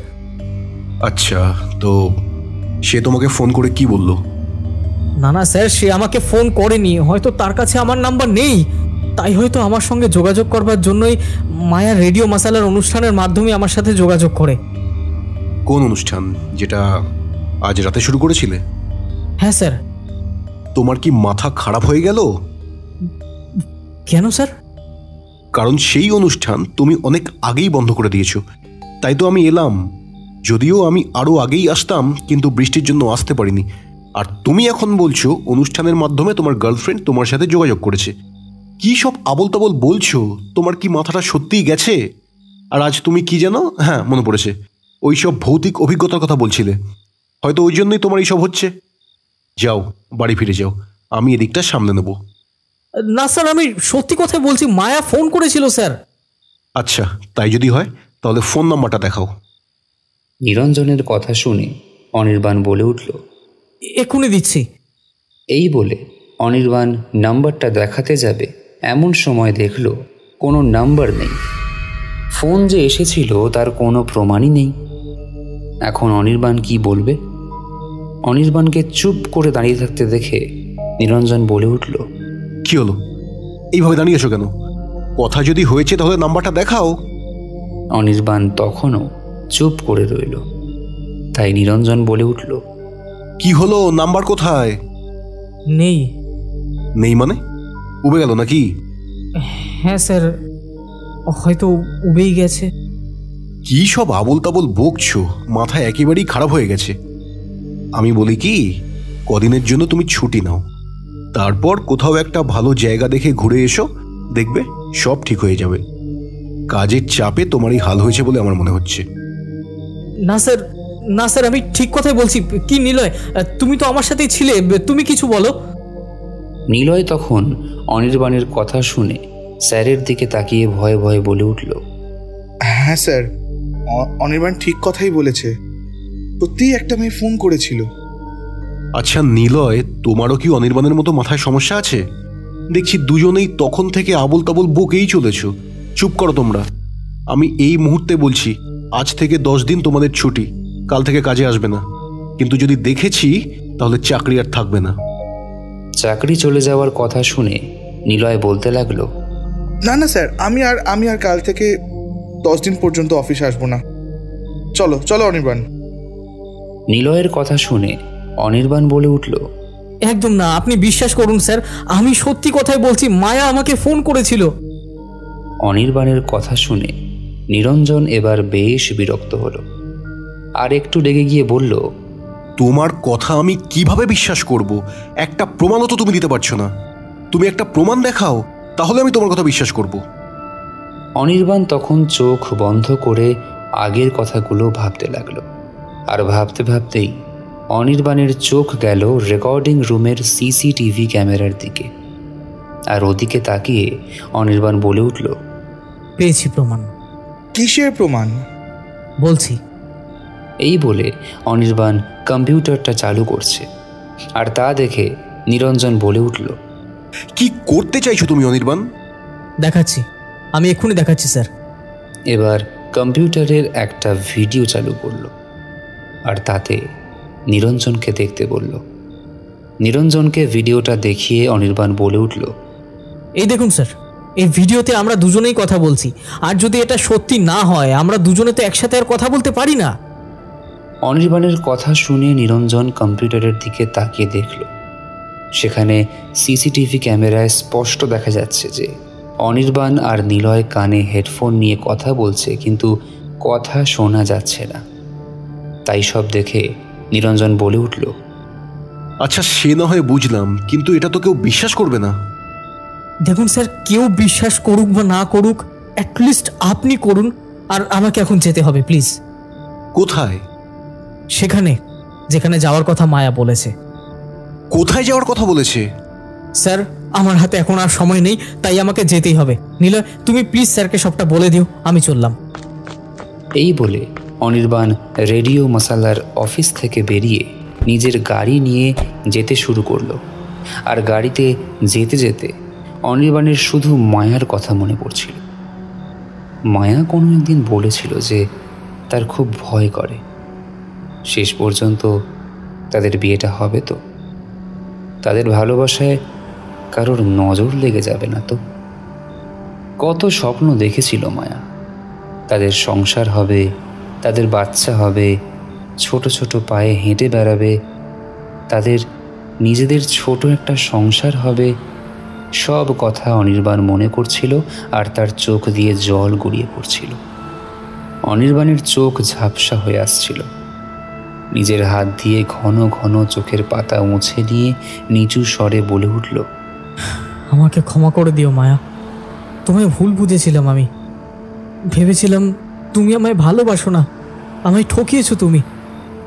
আচ্ছা, তো সে তোমাকে ফোন করে কি বললো? না না স্যার, সে আমাকে ফোন করেনি, হয়তো তার কাছে আমার নাম্বার নেই, তাই হয়তো আমার সঙ্গে যোগাযোগ করবার জন্যই মায়া রেডিও মাসালার অনুষ্ঠানের মাধ্যমে আমার সাথে যোগাযোগ করে। কোন অনুষ্ঠান, যেটা আজ রাতে শুরু করেছিলে? হ্যাঁ স্যার। তোমার কি মাথা খারাপ হয়ে গেল? কেন স্যার? কারণ সেই অনুষ্ঠান তুমি অনেক আগেই বন্ধ করে দিয়েছো, তাই তো আমি এলাম। যদিও আমি আরও আগেই আসতাম, কিন্তু বৃষ্টির জন্য আসতে পারিনি। আর তুমি এখন বলছো অনুষ্ঠানের মাধ্যমে তোমার গার্লফ্রেন্ড তোমার সাথে যোগাযোগ করেছে। কি সব আবল তাবল বলছো? তোমার কি মাথাটা সত্যিই গেছে? আর আজ তুমি কি জানো, হ্যাঁ মনে পড়েছে, ওই সব ভৌতিক অভিজ্ঞতার কথা বলছিলে, হয়তো ওই জন্যই তোমার এইসব হচ্ছে। যাও, বাড়ি ফিরে যাও, আমি এদিকটা সামলে নেব। না স্যার, আমি সত্যি কথা বলছি, মায়া ফোন করেছিল স্যার। আচ্ছা, তাই যদি হয় তাহলে ফোন নাম্বারটা দেখাও। নিরঞ্জনের কথা শুনে অনির্বাণ বলে উঠল, এক্ষুনি দিচ্ছি। এই বলে অনির্বাণ নাম্বারটা দেখাতে যাবে, এমন সময় দেখল কোনো নাম্বার নেই। ফোন যে এসেছিল তার কোনো প্রমাণই নেই। এখন অনির্বাণ কি বলবে? অনির্বাণকে চুপ করে দাঁড়িয়ে থাকতে দেখে নিরঞ্জন বলে উঠল, কি হলো, এইভাবে দাঁড়িয়ে আছো কেন? কথা যদি হয়েছে তাহলে নাম্বারটা দেখাও। অনির্বাণ তখনও চুপ করে রইল। তাই নিরঞ্জন বলে উঠল, কি হলো, নাম্বার কোথায়? নেই। নেই মানে? উবে গেল নাকি? হ্যাঁ স্যার, হয়তো উবেই গেছে। কি সব আবল তাবল বকছো, মাথা একেবারেই খারাপ হয়ে গেছে। আমি বলি কি, কদিনের জন্য তুমি ছুটি নাও, তারপর কোথাও একটা ভালো জায়গা দেখে ঘুরে এসো, দেখবে সব ঠিক হয়ে যাবে। কাজের চাপে তোমারই হাল হয়েছে বলে আমার মনে হচ্ছে। না স্যার, না স্যার, আমি ঠিক কথাই বলছি। কি নিলয়, তুমি তো আমার সাথেই ছিলে, তুমি কিছু বলো। নিলয় তখন অনির্বাণের কথা শুনে স্যারের দিকে তাকিয়ে ভয়ে ভয়ে বলে উঠল, হ্যাঁ স্যার, অনির্বাণ ঠিক কথাই বলেছে, সত্যিই একটা মেয়ে ফোন করেছিল। আচ্ছা নিলয়, তোমারও কি অনির্বাণের মতো মাথায় সমস্যা আছে? দেখছি দুজনেই তখন থেকে আবল তাবল বকেই চলেছ। চুপ করো তোমরা। আমি এই মুহূর্তে বলছি, আজ থেকে 10 দিন তোমাদের ছুটি, কাল থেকে কাজে আসবে না। কিন্তু যদি দেখেছি তাহলে চাকরি আর থাকবে না। চাকরি চলে যাওয়ার কথা শুনে নিলয় বলতে লাগলো, না না স্যার, আমি আর কাল থেকে 10 দিন পর্যন্ত অফিসে আসবো না। চলো চলো অনির্বাণ। নিলয়ের কথা শুনে অনির্বাণ বলে উঠল, একদম না, আপনি বিশ্বাস করুন স্যার, আমি সত্যি কথাই বলছি, মায়া আমাকে ফোন করেছিল। অনির্বাণের কথা শুনে নিরঞ্জন এবার বেশ বিরক্ত হলো, আর একটু রেগে গিয়ে বলল, তোমার কথা আমি কিভাবে বিশ্বাস করব? একটা প্রমাণও তো তুমি দিতে পারছো না। তুমি একটা প্রমাণ দেখাও, তাহলে আমি তোমার কথা বিশ্বাস করব। অনির্বাণ তখন চোখ বন্ধ করে আগের কথাগুলো ভাবতে লাগলো, আর ভাবতে ভাবতেই অনির্বাণের চোখ গেল রেকর্ডিং রুমের সিসিটিভি ক্যামেরার দিকে। আর ওদিকে তাকিয়ে অনির্বাণ বলে উঠল, পেয়েছি প্রমাণ। কিসের প্রমাণ? বলছি। এই বলে অনির্বাণ কম্পিউটারটা চালু করছে, আর তা দেখে নিরঞ্জন বলে উঠল, কি করতে চাইছো তুমি অনির্বাণ? দেখাচ্ছি, আমি এক্ষুনি দেখাচ্ছি স্যার। এবার কম্পিউটারের একটা ভিডিও চালু করলো, আর তাতে নিরঞ্জনকে দেখতে বলল। নিরঞ্জনকে ভিডিওটা দেখিয়ে অনির্বাণ বলে উঠল, এই দেখুন স্যার, এই ভিডিওতে আমরা দুজনেই কথা বলছি, আর যদি এটা সত্যি না হয় আমরা দুজনে তো একসাথে আর কথা বলতে পারি না। অনির্বাণের কথা শুনে নিরঞ্জন কম্পিউটারের দিকে তাকিয়ে দেখল। সেখানে সিসিটিভি ক্যামেরায় স্পষ্ট দেখা যাচ্ছে যে অনির্বাণ আর নিলয় কানে হেডফোন নিয়ে কথা বলছে, কিন্তু কথা শোনা যাচ্ছে না। তাই সব দেখে নিরঞ্জন বলে উঠল, আচ্ছা সে না হয় বুঝলাম, কিন্তু এটা তো কেউ বিশ্বাস করবে না। দেখুন স্যার, কেউ বিশ্বাস করুক বা না করুক, অ্যাটলিস্ট আপনি করুন। আর আমাকে এখন যেতে হবে, প্লিজ। কোথায়? সেখানে যেখানে যাওয়ার কথা মায়া বলেছে। কোথায় যাওয়ার কথা বলেছে? স্যার, আমার হাতে এখন আর সময় নেই, তাই আমাকে যেতেই হবে। নিলয়, তুমি প্লিজ স্যারকে সবটা বলে দিও, আমি চললাম। এই বলে অনির্বাণ রেডিও মশালার অফিস থেকে বেরিয়ে নিজের গাড়ি নিয়ে যেতে শুরু করলো। আর গাড়িতে যেতে যেতে অনির্বাণের শুধু মায়ার কথা মনে পড়ছিল। মায়া কোনো একদিন বলেছিল যে তার খুব ভয় করে শেষ পর্যন্ত তাদের বিয়েটা হবে তো, তাদের ভালোবাসায় কারোর নজর লেগে যাবে না তো। কত স্বপ্ন দেখেছিল মায়া, তাদের সংসার হবে, তাদের বাচ্চা হবে, ছোট ছোট পায়ে হেঁটে বেড়াবে, তাদের নিজেদের ছোট একটা সংসার হবে। সব কথা অনির্বাণ মনে করছিল আর তার চোখ দিয়ে জল গড়িয়ে পড়ছিল। অনির্বাণের চোখ ঝাপসা হয়ে আসছিল। নিজের হাত দিয়ে ঘন ঘন চোখের পাতা মুছে নিয়ে নিচু স্বরে বলে উঠল, আমাকে ক্ষমা করে দিও মায়া, তোমায় ভুল বুঝেছিলাম। আমি ভেবেছিলাম তুমি আমায় ভালোবাসো না, আমায় ঠকিয়েছো তুমি।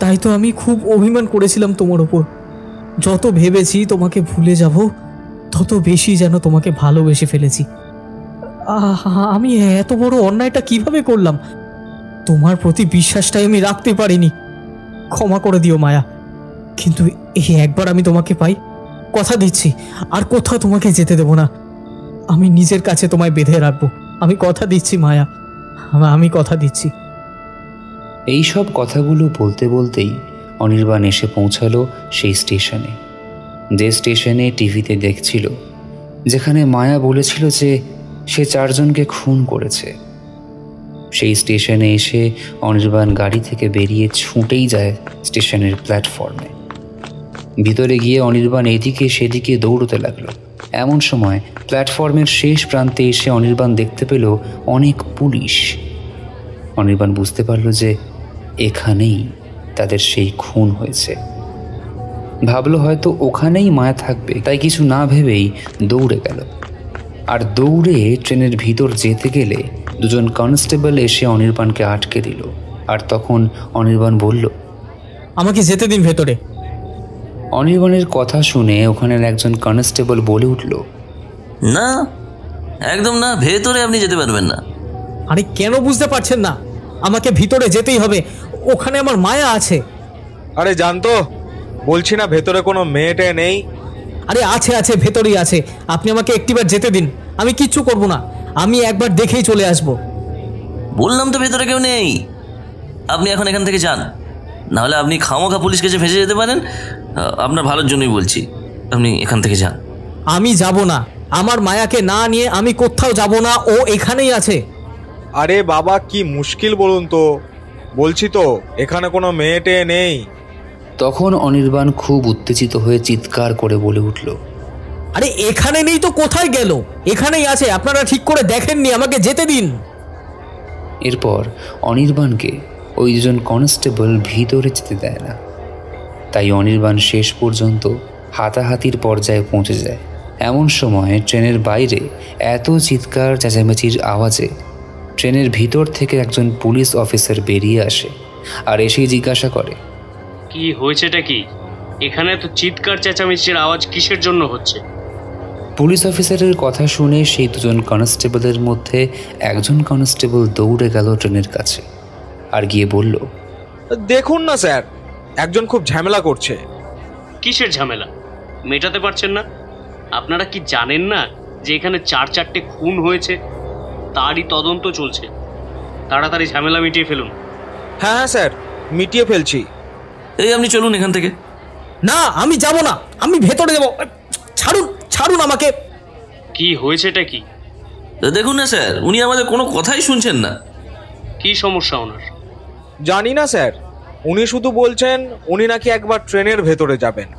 তাই তো আমি খুব অভিমান করেছিলাম তোমার ওপর। যত ভেবেছি তোমাকে ভুলে যাব, তত বেশি যেন তোমাকে ভালোবেসে ফেলেছি। আমি এত বড় অন্যায়টা কিভাবে করলাম? তোমার প্রতি বিশ্বাসটাই আমি রাখতে পারিনি। ক্ষমা করে দিও মায়া, কিন্তু এই একবার আমি তোমাকে পাই, কথা দিচ্ছি আর কোথাও তোমাকে যেতে দেব না। আমি নিজের কাছে তোমায় বেঁধে রাখবো, আমি কথা দিচ্ছি মায়া, আমি কথা দিচ্ছি। এই সব কথাগুলো বলতে বলতেই অনির্বাণ এসে পৌঁছালো সেই স্টেশনে, যে স্টেশনে টিভিতে দেখছিল যেখানে মায়া বলেছিল যে সে 4 জনকে খুন করেছে। সেই স্টেশনে এসে অনির্বাণ গাড়ি থেকে বেরিয়ে ছুটেই যায় স্টেশনের প্ল্যাটফর্মে। ভিতরে গিয়ে অনির্বাণ এদিকে সেদিকে দৌড়তে লাগলো। এমন সময় প্ল্যাটফর্মের শেষ প্রান্তে এসে অনির্বাণ দেখতে পেল অনেক পুলিশ। অনির্বাণ বুঝতে পারল যে এখানেই তাদের সেই খুন হয়েছে। ভাবলো হয়তো ওখানেই মায়া থাকবে, তাই কিছু না ভেবেই দৌড়ে গেল। আর দৌড়ে ট্রেনের ভিতর যেতে গেলে 2 জন কনস্টেবল এসে অনির্বাণকে আটকে দিল। আর তখন অনির্বাণ বলল, আমাকে যেতে দিন ভেতরে। অনির্বাণের কথা শুনে ওখানের একজন কনস্টেবল বলে উঠল, না, একদম না, ভেতরে আপনি যেতে পারবেন না। আরে কেন বুঝতে পারছেন না? আমাকে ভিতরে যেতেই হবে, ওখানে আমার মায়া আছে। আরে জানতো, বলছি না ভেতরে কোনো মেয়েটে নেই। আরে আছে আছে, ভেতরেই আছে। আপনি আমাকে একটিবার যেতে দিন, আমি কিচ্ছু করব না, আমি একবার দেখেই চলে আসব। বললাম তো ভেতরে কেউ নেই। আপনি এখন এখান থেকে যান, নাহলে আপনি খামোখা পুলিশ কাছে ফেঁসে যেতে পারেন। আপনার ভালোর জন্যই বলছি, আপনি এখান থেকে যান। আমি যাব না, আমার মায়াকে না নিয়ে আমি কোথাও যাব না, ও এখানেই আছে। আরে বাবা, কি মুশকিল বলুন তো, বলছি তো এখানে কোনো মেয়েটে নেই। তখন অনির্বাণ খুব উত্তেজিত হয়ে চিৎকার করে বলে উঠল, আরে এখানে নেই তো কোথায় গেল? এখানেই আছে, আপনারা ঠিক করে দেখেননি, আমাকে যেতে দিন। এরপর অনির্বাণকে ওই 2 জন কনস্টেবল ভিতরে যেতে দেয় না। তাই অনির্বাণ শেষ পর্যন্ত হাতাহাতির পর্যায়ে পৌঁছে যায়। এমন সময় ট্রেনের বাইরে এত চিৎকার চেঁচামেচির আওয়াজে ট্রেনের ভিতর থেকে একজন পুলিশ অফিসার বেরিয়ে আসে আর এসেই জিজ্ঞাসা করে, কি হয়েছেটা কি? এখানে তো চিৎকার চেঁচামেচির আওয়াজ কিসের জন্য হচ্ছে? পুলিশ অফিসারের কথা শুনে সেই 2 জন কনস্টেবলের মধ্যে একজন কনস্টেবল দৌড়ে গেল ট্রেনের কাছে আর গিয়ে বলল, দেখুন না স্যার, একজন খুব ঝামেলা করছে। কিসের ঝামেলা? মেটাতে পারছেন না? আপনারা কি জানেন না যে এখানে 4-4টে খুন হয়েছে? তারই তদন্ত চলছে। তাড়াতাড়ি ঝামেলা মিটিয়ে ফেলুন। হ্যাঁ হ্যাঁ স্যার, মিটিয়ে ফেলছি। এই আপনি চলুন এখান থেকে। না, আমি যাব না, আমি ভেতরে যাব। ছাড়ুন, ছাড়ুন আমাকে। কি হয়েছেটা কি? দেখুন না স্যার, উনি আমাদের কোনো কথাই শুনছেন না। কি সমস্যা ওনার? জানি না স্যার, উনি শুধু বলছেন উনি নাকি একবার ট্রেনের ভেতরে যাবেন।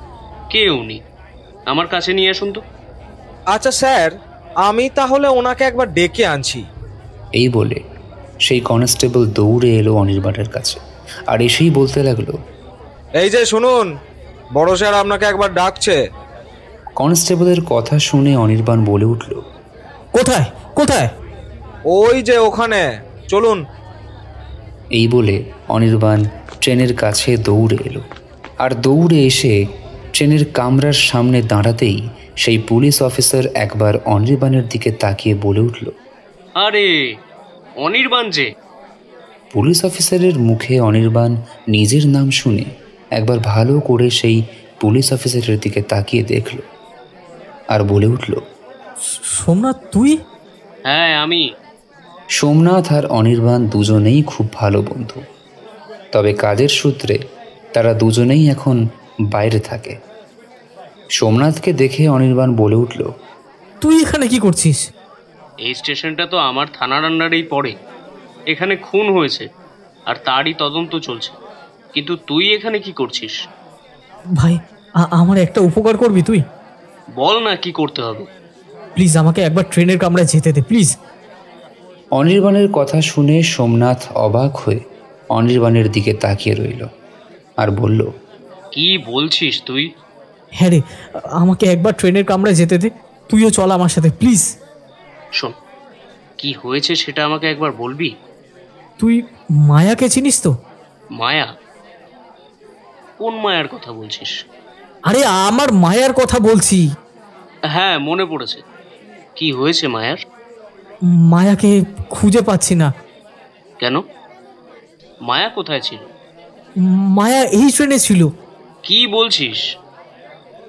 কে উনি? আমার কাছে নিয়ে আসুন তো। আচ্ছা স্যার, আমি তাহলে ওনাকে একবার ডেকে আনছি। এই বলে সেই কনস্টেবল দৌড়ে এলো অনির্বাণের কাছে আর এসেই বলতে লাগলো, এই যে শুনুন, বড় স্যার আপনাকে একবার ডাকছে। কনস্টেবলের কথা শুনে অনির্বাণ বলে উঠল, কোথায় কোথায়? ওই যে ওখানে, চলুন। এই বলে অনির্বাণ ট্রেনের কাছে দৌড়ে এলো আর দৌড়ে এসে ট্রেনের কামরার সামনে দাঁড়াতেই সেই পুলিশ অফিসার একবার অনির্বাণের দিকে তাকিয়ে বলে উঠল, আরে অনির্বাণ যে। পুলিশ অফিসারের মুখে অনির্বাণ নিজের নাম শুনে একবার ভালো করে সেই পুলিশ অফিসারের দিকে তাকিয়ে দেখল আর বলে উঠল, সোমনাথ তুই? হ্যাঁ আমি। সোমনাথ আর অনির্বাণ দুজনেই খুব ভালো বন্ধু, তবে কাজের সূত্রে তারা দুজনেই এখন বাইরে থাকে। সোমনাথকে দেখে অনির্বাণ বলে উঠল, তুই এখানে কি করছিস? এই স্টেশনটা তো আমার থানার আন্ডারেই পড়ে। এখানে খুন হয়েছে আর তারই তদন্ত চলছে, কিন্তু তুই এখানে কি করছিস? ভাই আমার একটা উপকার করবি তুই? বল না কি করতে হবে। প্লিজ আমাকে একবার ট্রেনের কামরায় যেতে দে প্লিজ। অনির্বাণের কথা শুনে সোমনাথ অবাক হয়ে অনির্বাণের দিকে তাকিয়ে রইল আর বলল, কি বলছিস তুই? হ্যাঁ রে, আমাকে একবার ট্রেনের কামরায় যেতে দে, তুইও চল আমার সাথে প্লিজ। শোন, কি হয়েছে সেটা আমাকে একবার বলবি? তুই মায়াকে চিনিস তো? মায়া? কোন মায়ার কথা বলছিস? আরে আমার মায়ার কথা বলছি। হ্যাঁ মনে পড়েছে। কি হয়েছে মায়ার? মায়াকে খুঁজে পাচ্ছি না। কেন? মায়া কোথায় ছিল? মায়া এই ট্রেনে ছিল। কি বলছিস?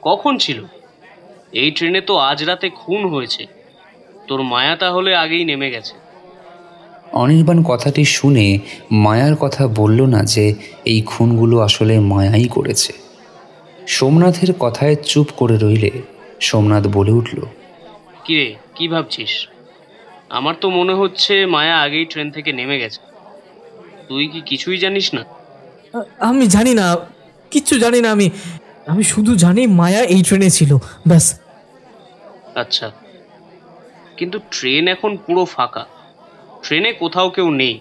কখন ছিল? এই ট্রেনে তো আজ রাতে খুন হয়েছে। তোর মায়া তাহলে আগেই নেমে গেছে। অনির্বাণ কথাটি শুনে মায়ার কথা বলল না যে এই খুনগুলো আসলে মায়াই করেছে। সোমনাথের কথায় চুপ করে রইলে সোমনাথ বলে উঠল, কিরে কি ভাবছিস? আমার তো মনে হচ্ছে মায়া আগেই ট্রেন থেকে নেমে গেছে। তুই কি কিছুই জানিস না? আমি জানি না, কিচ্ছু জানি না। আমি শুধু জানি মায়া এই ট্রেনে ছিল, ব্যাস। আচ্ছা, কিন্তু ট্রেন এখন পুরো ফাঁকা, ট্রেনে কোথাও কেউ নেই।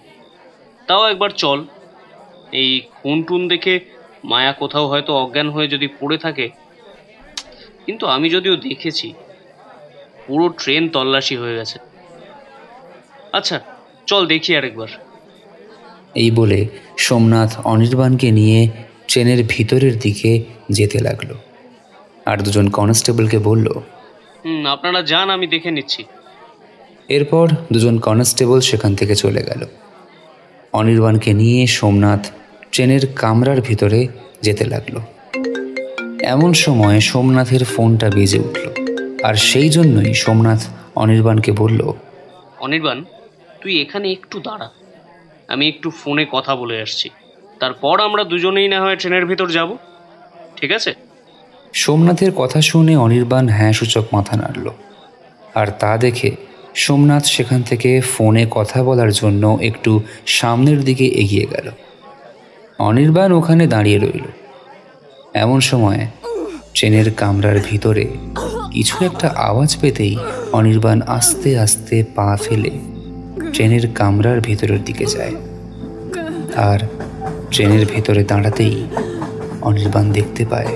তাও একবার চল, এই খুন টুন দেখে মায়া কোথাও হয়তো অজ্ঞান হয়ে যদি পড়ে থাকে। কিন্তু আমি যদিও দেখেছি, পুরো ট্রেন তল্লাশি হয়ে গেছে। আচ্ছা চল দেখি আরেকবার। এই বলে সোমনাথ অনির্বাণকে নিয়ে ট্রেনের ভিতরের দিকে যেতে লাগলো আর দুজন কনস্টেবলকে বলল, আপনারা যান, আমি দেখে নিচ্ছি। এরপর দুজন কনস্টেবল সেখান থেকে চলে গেল। অনির্বাণকে নিয়ে সোমনাথ ট্রেনের কামরার ভিতরে যেতে লাগলো। এমন সময় সোমনাথের ফোনটা বেজে উঠল আর সেই জন্যই সোমনাথ অনির্বাণকে বলল, অনির্বাণ তুই এখানে একটু দাঁড়া, আমি একটু ফোনে কথা বলে আসছি, তারপর আমরা দুজনেই না হয় ট্রেনের ভিতর যাব, ঠিক আছে? সোমনাথের কথা শুনে অনির্বাণ হ্যাঁ সূচক মাথা নাড়ল আর তা দেখে সোমনাথ সেখান থেকে ফোনে কথা বলার জন্য একটু সামনের দিকে এগিয়ে গেল। অনির্বাণ ওখানে দাঁড়িয়ে রইল। এমন সময় ট্রেনের কামরার ভিতরে কিছু একটা আওয়াজ পেতেই অনির্বাণ আস্তে আস্তে পা ফেলে ট্রেনের কামরার ভিতরের দিকে যায় আর ট্রেনের ভিতরে দাঁড়াতেই অনির্বাণ দেখতে পায়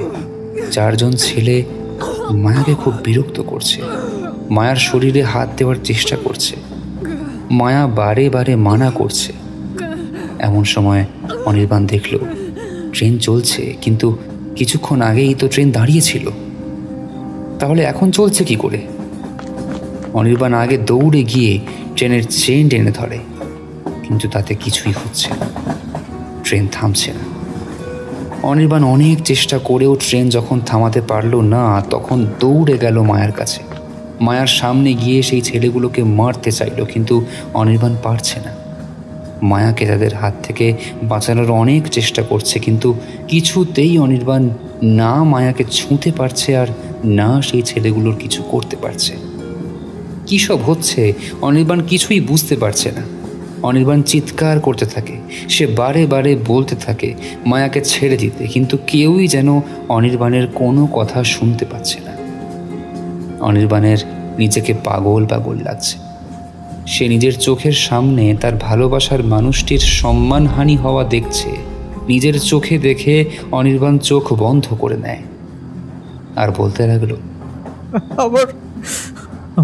চারজন ছেলে মায়াকে খুব বিরক্ত করছে, মায়ার শরীরে হাত দেওয়ার চেষ্টা করছে। মায়া বারে বারে মানা করছে। এমন সময় অনির্বাণ দেখল ট্রেন চলছে, কিন্তু কিছুক্ষণ আগেই তো ট্রেন দাঁড়িয়েছিল, তাহলে এখন চলছে কি করে? অনির্বাণ আগে দৌড়ে গিয়ে ট্রেনের চেন টেনে ধরে, কিন্তু তাতে কিছুই হচ্ছে না, ট্রেন থামছে না। অনির্বাণ অনেক চেষ্টা করেও ট্রেন যখন থামাতে পারল না, তখন দৌড়ে গেল মায়ার কাছে। মায়ার সামনে গিয়ে সেই ছেলেগুলোকে মারতে চাইল, কিন্তু অনির্বাণ পারছে না। মায়াকে তাদের হাত থেকে বাঁচানোর অনেক চেষ্টা করছে, কিন্তু কিছুতেই অনির্বাণ না মায়াকে ছুঁতে পারছে আর না সেই ছেলেগুলোর কিছু করতে পারছে। কী সব হচ্ছে অনির্বাণ কিছুই বুঝতে পারছে না। অনির্বাণ চিৎকার করতে থাকে, সে বারে বারে বলতে থাকে মায়াকে ছেড়ে দিতে, কিন্তু কেউই যেন অনির্বাণের কোনো কথা শুনতে পাচ্ছে না। অনির্বাণের নিজেকে পাগল পাগল লাগছে। সে নিজের চোখের সামনে তার ভালোবাসার মানুষটির সম্মানহানি হওয়া দেখছে। নিজের চোখে দেখে অনির্বাণ চোখ বন্ধ করে নেয় আর বলতে লাগলো,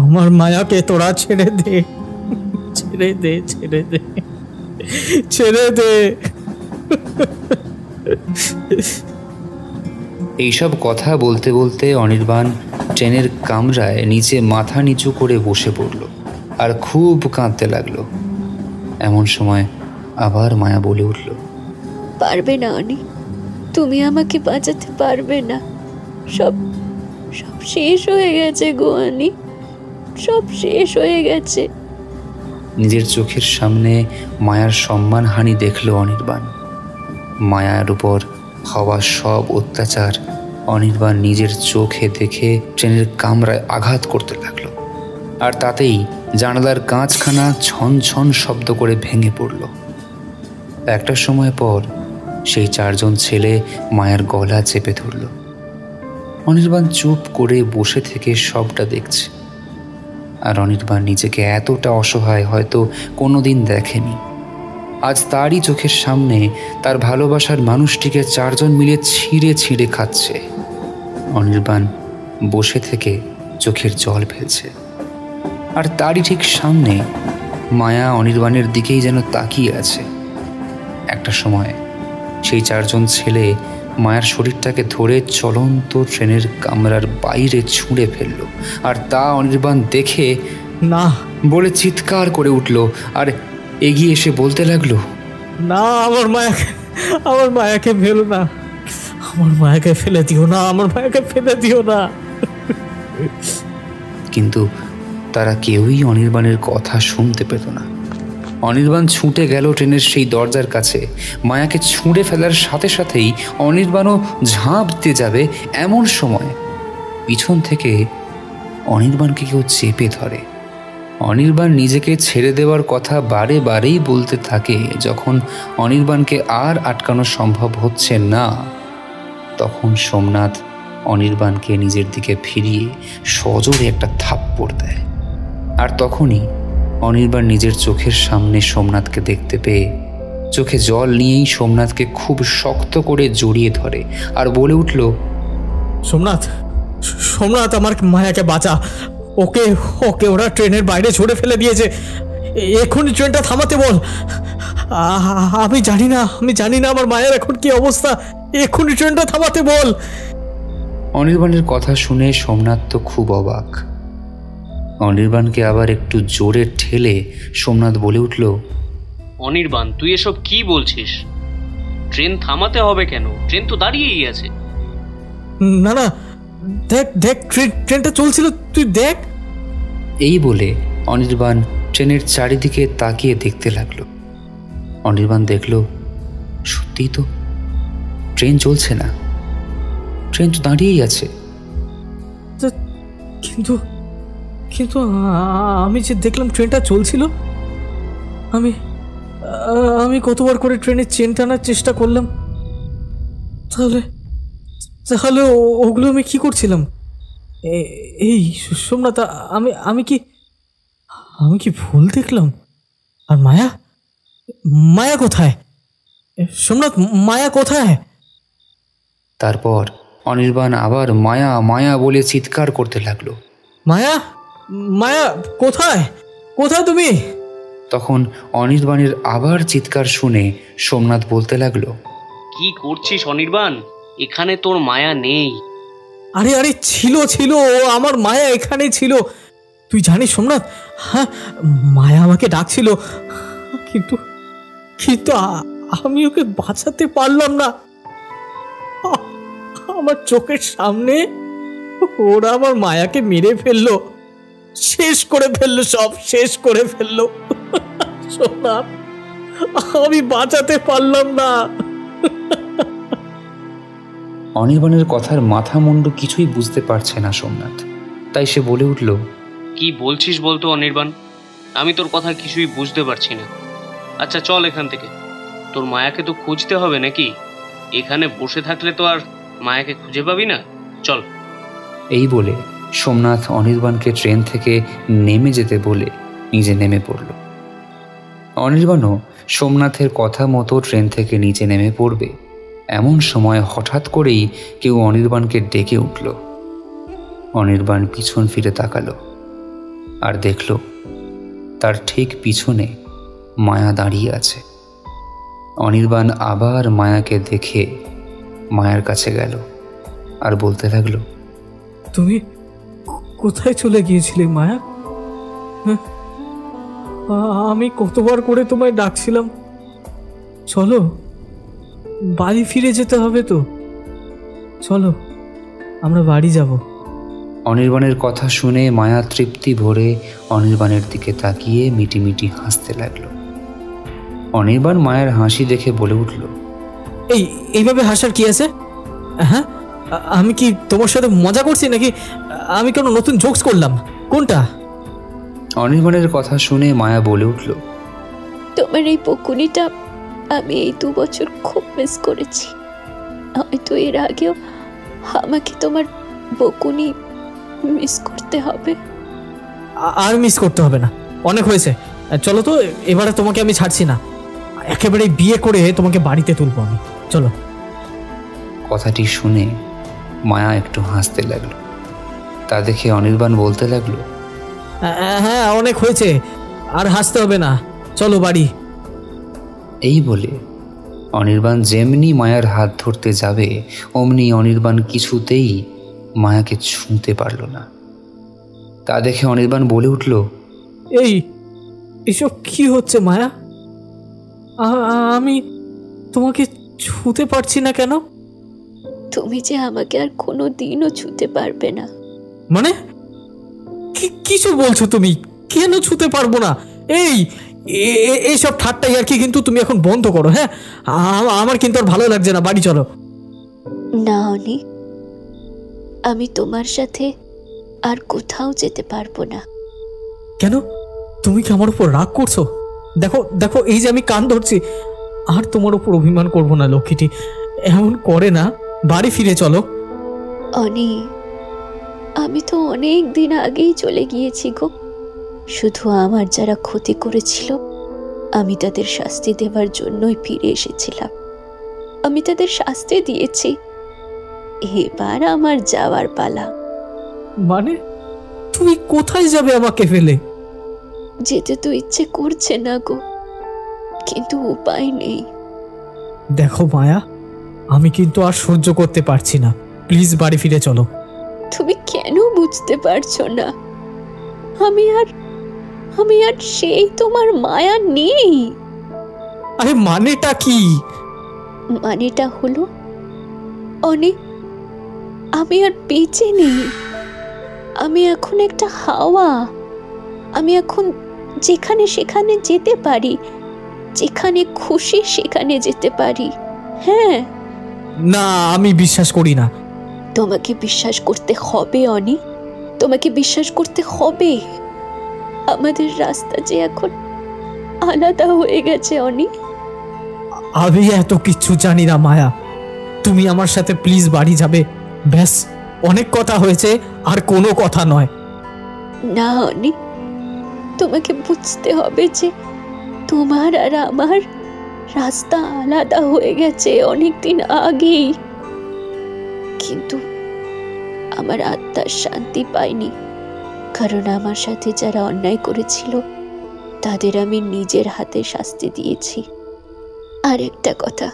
আমার মায়াকে তোরা ছেড়ে দে, ছেড়ে দে, ছেড়ে দে, ছেড়ে দে। এইসব কথা বলতে বলতে অনির্বাণ ট্রেনের কামরায় নিচে মাথা নিচু করে বসে পড়ল আর খুব কাঁদতে লাগলো। এমন সময় আবার মায়া বলে উঠল, পারবে না অনি, তুমি আমাকে বাঁচাতে পারবে না। সব সব শেষ হয়ে গেছে গো অনি, সব শেষ হয়ে গেছে। নিজের চোখের সামনে মায়ার সম্মানহানি দেখল অনির্বাণ। মায়ার উপর হওয়া সব অত্যাচার অনির্বাণ নিজের চোখে দেখে ট্রেনের কামরায় আঘাত করতে লাগলো, আর তাতেই জানালার কাঁচখানা ছন ছন শব্দ করে ভেঙে পড়ল। একটা সময় পর সেই 4 জন ছেলে মায়ের গলা চেপে ধরল। অনির্বাণ চুপ করে বসে থেকে সবটা দেখছে, আর অনির্বাণ নিজেকে এতটা অসহায় হয়তো কোনোদিন দেখেনি। আজ তারই চোখের সামনে তার ভালোবাসার মানুষটিকে 4 জন মিলে ছিঁড়ে ছিঁড়ে খাচ্ছে। অনির্বাণ বসে থেকে চোখের জল ফেলছে, আর তারই ঠিক সামনে মায়া অনির্বাণের দিকেই যেন তাকিয়ে আছে। একটা সময় সেই 4 জন ছেলে মায়ের শরীরটাকে ধরে চলন্ত ট্রেনের কামরার বাইরে ছুঁড়ে ফেলল, আর তা অনির্বাণ দেখে না বলে চিৎকার করে উঠল আর এগিয়ে এসে বলতে লাগলো, না, আমার মায়াকে ফেলো না, আমার মায়াকে ফেলে দিও না, আমার মায়াকে ফেলে দিও না। কিন্তু তারা কেউই অনির্বাণের কথা শুনতে পেত না। অনির্বাণ ছুটে গেল ট্রেনের সেই দরজার কাছে। মায়াকে ছুঁড়ে ফেলার সাথে সাথেই অনির্বাণও ঝাঁপ দিয়ে যাবে, এমন সময় পিছন থেকে অনির্বাণকে কেউ চেপে ধরে। অনির্বাণ নিজেকে ছেড়ে দেওয়ার কথা বারে বারেই বলতে থাকে। যখন অনির্বাণকে আর আটকানো সম্ভব হচ্ছে না, তখন সোমনাথ অনির্বাণকে নিজের দিকে ফিরিয়ে সজোরে একটা থাপ্পড় দেয়। আর তখনই অনির্বাণ নিজের চোখের সামনে সোমনাথকে দেখতে পেয়ে চোখে জল নিয়েই সোমনাথকে খুব শক্ত করে জড়িয়ে ধরে আর বলে উঠল, সোমনাথ, সোমনাথ, আমার মায়াকে বাঁচা, ওকে ওকে ওরা ট্রেনের বাইরে ছুড়ে ফেলে দিয়েছে, এক্ষুনি ট্রেনটা থামাতে বল। আমি জানি না আমার মায়ের এখন কি অবস্থা, এক্ষুনি ট্রেনটা থামাতে বল। অনির্বাণের কথা শুনে সোমনাথ তো খুব অবাক। অনির্বাণকে আবার একটু জোরে ঠেলে সোমনাথ বলে উঠল, অনির্বাণ, তুই এসব কি বলছিস? ট্রেন থামাতে হবে কেন? ট্রেন তো দাঁড়িয়েই আছে। না না, দেখ দেখ, ট্রেনটা চলছিল, তুই দেখ। এই বলে অনির্বাণ ট্রেনের চারিদিকে তাকিয়ে দেখতে লাগলো। অনির্বাণ দেখল, সত্যিই তো ট্রেন চলছে না, ট্রেন তো দাঁড়িয়েই আছে। কিন্তু কিন্তু আমি যে দেখলাম ট্রেনটা চলছিল, আমি কতবার করে ট্রেনের চেন টানার চেষ্টা করলাম, তাহলে ওগুলো আমি কি করছিলাম? এই সোমনাথ, আমি কি ভুল দেখলাম? আর মায়া কোথায়? সোমনাথ, মায়া কোথায়? তারপর অনির্বাণ আবার মায়া মায়া বলে চিৎকার করতে লাগলো, মায়া, মায়া কোথায়, কোথায় তুমি? তখন অনির্বাণের আবার চিৎকার শুনে সোমনাথ বলতে লাগলো, কি করছিস অনির্বাণ? এখানে তোর মায়া নেই। আরে আরে, ছিল, আমার মায়া এখানে ছিল। তুই জানিস সোমনাথ, হ্যাঁ, মায়া আমাকে ডাকছিল, কিন্তু আমি ওকে বাঁচাতে পারলাম না। আমার চোখের সামনে ওরা আমার মায়াকে মেরে ফেললো, শেষ করে ফেললো, সব শেষ করে ফেললো। সোমনাথ, আমি বাঁচাতে পারলাম না। অনির্বাণের কথার মাথা মুন্ডু কিছুই বুঝতে পারছে না সোমনাথ। তাই সে বলে উঠল, কি বলছিস বলতো অনির্বাণ? আমি তোর কথা কিছুই বুঝতে পারছি না। আচ্ছা চল এখান থেকে, তোর মায়াকে তো খুঁজতে হবে নাকি? এখানে বসে থাকলে তো আর মায়াকে খুঁজে পাবি না। চল। এই বলে সোমনাথ অনির্বাণকে ট্রেন থেকে নেমে যেতে বলে নিজে নেমে পড়ল। অনির্বাণও সোমনাথের কথা মতো ট্রেন থেকে নিচে নেমে পড়বে এমন সময় হঠাৎ করেই কেউ অনির্বাণকে ডেকে উঠল। অনির্বাণ পিছন ফিরে তাকালো আর দেখল তার ঠিক পিছনে মায়া দাঁড়িয়ে আছে। অনির্বাণ আবার মায়াকে দেখে মায়ার কাছে গেল আর বলতে লাগলো, তুমি কোথায় চলে গিয়েছিলে মায়া? হ্যাঁ, আমি কতবার করে তোমায় ডাকছিলাম, চলো বাড়ি ফিরে যেতে হবে তো, চলো আমরা বাড়ি যাব। অনির্বাণের কথা শুনে মায়া তৃপ্তি ভরে অনির্বাণের দিকে তাকিয়ে মিটিমিটি হাসতে লাগলো। অনির্বাণ মায়ের হাসি দেখে বলে উঠল, এইভাবে হাসার কি আছে? হ্যাঁ, আমি কি তোমার সাথে মজা করছি নাকি আমি কোনো নতুন জোকস করলাম? কোনটা? অনির্বাণের কথা শুনে মায়া বলে উঠল, তোমার এই বকুনিটা আমি এই 2 বছর খুব মিস করেছি। হয়তো এর আগেও আমাকে তোমার বকুনি মিস করতে হবে। আর মিস করতে হবে না, অনেক হয়েছে। চলো তো, এবারে তোমাকে আমি ছাড়ছি না, একেবারে বিয়ে করে তোমাকে বাড়িতে তুলবো আমি, চলো। কথাটি শুনে মায়া একটু হাসতে লাগলো। তা দেখে অনির্বাণ বলতে লাগলো, হ্যাঁ অনেক হয়েছে, আর হাসতে হবে না, চলো বাড়ি। এই বলে অনির্বাণ যেমনি মায়ার হাত ধরতে যাবে অমনি অনির্বাণ কিছুতেই মায়াকে ছুঁতে পারল না। তা দেখে অনির্বাণ বলে উঠল, এসব কি হচ্ছে মায়া? আমি তোমাকে ছুঁতে পারছি না কেন? তুমি যে আমাকে আর কোনো দিনও ছুঁতে পারবে না। মানে কিছু বলছো তুমি? কেন ছুঁতে পারবো না? এইসব ঠাট্টাই আর কি, কিন্তু তুমি এখন বন্ধ করো। হ্যাঁ, আমার কিন্তু আর ভালো লাগছে না, বাড়ি চলো। না অনি, আমি তোমার সাথে আর কোথাও যেতে পারবো না। কেন? তুমি কি আমার উপর রাগ করছো? দেখো দেখো, এই যে আমি কান ধরছি, আর তোমার উপর অভিমান করবো না লক্ষ্মীটি, এমন করে না, বাড়ি ফিরে চলো। অনি, আমি তো অনেক দিন আগেই চলে গিয়েছি গো। শুধু আমার যারা ক্ষতি করেছিল আমি তাদের শাস্তি দেওয়ার জন্যই ফিরে এসেছিলাম। আমি তাদের শাস্তি দিয়েছি, এবার আমার যাওয়ার পালা। মানে তুমি কোথায় যাবে আমাকে ফেলে? যেতে তো ইচ্ছে করছে না গো, কিন্তু উপায় নেই। দেখো মায়া, আমি কিন্তু আর সহ্য করতে পারছি না, প্লিজ বাড়ি ফিরে চলো। তুমি কেন বুঝতে পারছো না? আমি আর সেই তোমার মায়া নেই। আরে মানেটা কি? মানেটা হলো অনেক, আমি আর বেঁচে নেই। আমি এখন একটা হাওয়া। আমি এখন যেখানে সেখানে যেতে পারি, যেখানে খুশি সেখানে যেতে পারি। হ্যাঁ। না, আমি বিশ্বাস করি না। তোমাকে বিশ্বাস করতে হবে অনি, তোমাকে বিশ্বাস করতে হবে। আমাদের রাস্তা যে এখন আলাদা হয়ে গেছে অনি। আমি এত কিচ্ছু জানি না মায়া, তুমি আমার সাথে প্লিজ বাড়ি যাবে, ব্যাস। অনেক কথা হয়েছে, আর কোনো কথা নয়। না অনি, তোমাকে বুঝতে হবে যে তোমার আর আমার রাস্তা আলাদা হয়ে গেছে অনেকদিন আগেই। কিন্তু আমার আত্মার শান্তি পাইনি, কারণ আমার সাথে যারা অন্যায় করেছিল তাদের আমি নিজের হাতে শাস্তি দিয়েছি। আর একটা কথা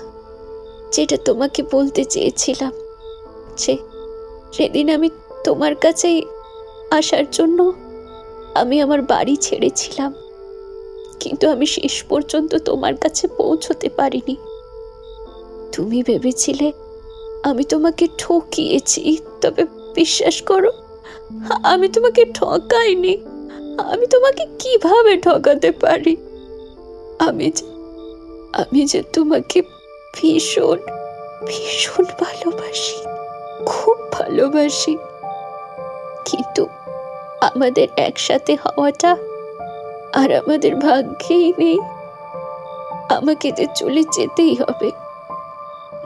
যেটা তোমাকে বলতে চেয়েছিলাম, যে সেদিন আমি তোমার কাছে আসার জন্য আমি আমার বাড়ি ছেড়েছিলাম, কিন্তু আমি শেষ পর্যন্ত তোমার কাছে পৌঁছতে পারিনি। তুমি ভেবেছিলে আমি তোমাকে ঠকিয়েছি, তবে বিশ্বাস করো আমি তোমাকে ঠকাইনি। আমি তোমাকে কিভাবে ঠকাতে পারি? আমি যে তোমাকে ভীষণ ভীষণ ভালোবাসি, খুব ভালোবাসি। কিন্তু আমাদের একসাথে হওয়াটা আর আমাদের ভাগ্যেই নেই। আমাকে যে চলে যেতেই হবে।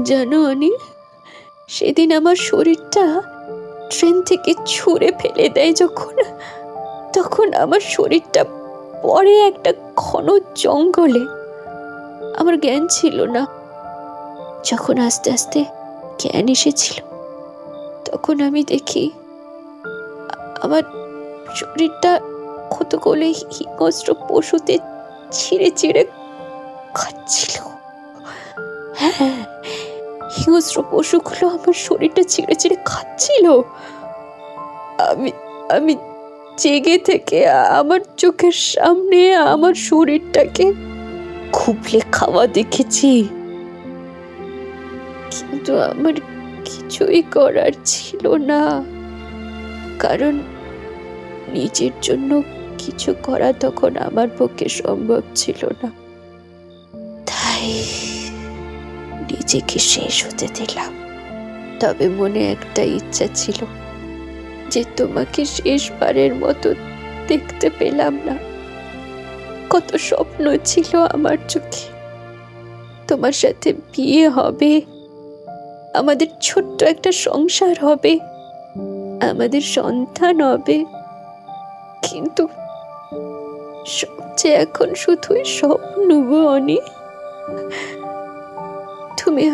জানো অনি, সেদিন আমার শরীরটা ট্রেন থেকে ছুঁড়ে ফেলে দেয় তখন আমার শরীরটা পড়ে একটা ঘন জঙ্গলে। আমার জ্ঞান ছিল না। যখন আস্তে আস্তে জ্ঞান এসেছিল, তখন আমি দেখি আমার শরীরটা কতগুলো হিংস্র পশুতে ছিঁড়ে ছিঁড়ে খাচ্ছিল। হ্যাঁ, হিংস্র পশুগুলো আমার শরীরটা ছিঁড়ে ছিঁড়ে খাচ্ছিল। আমি জেগে থেকে আমার চোখের সামনে আমার শরীরটাকে খুবলে খাওয়া দেখেছি, কিন্তু আমার কিছুই করার ছিল না, কারণ নিজের জন্য কিছু করা তখন আমার পক্ষে সম্ভব ছিল না। তাই নিজেকে শেষ হতে দিলাম। তবে মনে একটা ইচ্ছা ছিল যে তোমাকে শেষবারের মতো দেখতে পেলাম না। কত স্বপ্ন ছিল আমার চোখে, তোমার সাথে বিয়ে হবে, আমাদের ছোট্ট একটা সংসার হবে, আমাদের সন্তান হবে, কিন্তু সবচেয়ে এখন শুধুই স্বপ্ন গো অনি। তুমি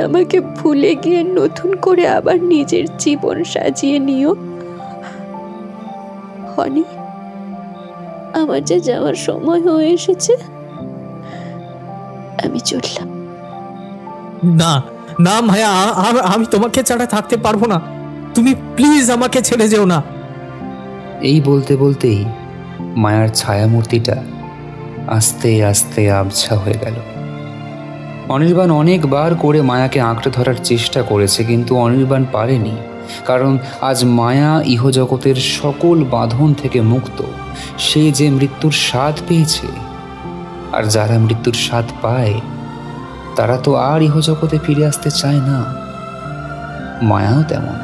আমাকে ভুলে গিয়ে নতুন করে আবার নিজের জীবন সাজিয়ে নিও অনি। আমার যে যাওয়ার সময় হয়ে এসেছে, আমি চললাম। না না মায়া, আমি তোমাকে ছাড়া থাকতে পারবো না। তুমি প্লিজ আমাকে ছেড়ে যেও না। এই বলতে বলতেই মায়ার ছায়ামূর্তিটা আস্তে আস্তে আবছা হয়ে গেল। অনির্বাণ অনেকবার করে মায়াকে আঁকড়ে ধরার চেষ্টা করেছে, কিন্তু অনির্বাণ পারেনি, কারণ আজ মায়া ইহজগতের সকল বাঁধন থেকে মুক্ত। সে যে মৃত্যুর স্বাদ পেয়েছে, আর যারা মৃত্যুর স্বাদ পায় তারা তো আর ইহজগতে ফিরে আসতে চায় না। মায়াও তেমন।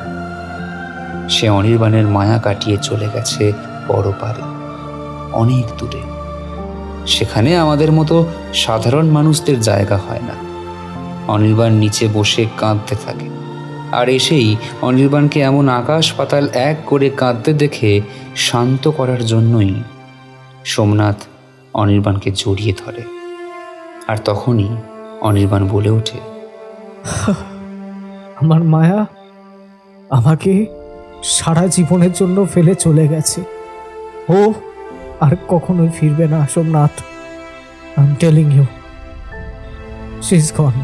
সে অনির্বাণের মায়া কাটিয়ে চলে গেছে পরপারে, অনেক দূরে। সেখানে আমাদের মতো সাধারণ মানুষদের জায়গা হয় না। অনির্বাণ নিচে বসে কাঁদতে থাকে, আর এসেই অনির্বাণকে এমন আকাশ পাতাল এক করে কাঁদতে দেখে শান্ত করার জন্যই সোমনাথ অনির্বাণকে জড়িয়ে ধরে। আর তখনই অনির্বাণ বলে ওঠে, আমার মায়া আমাকে সারা জীবনের জন্য ফেলে চলে গেছে। ও আর কখনোই ফিরবে না Somnath. I am telling you, she is gone.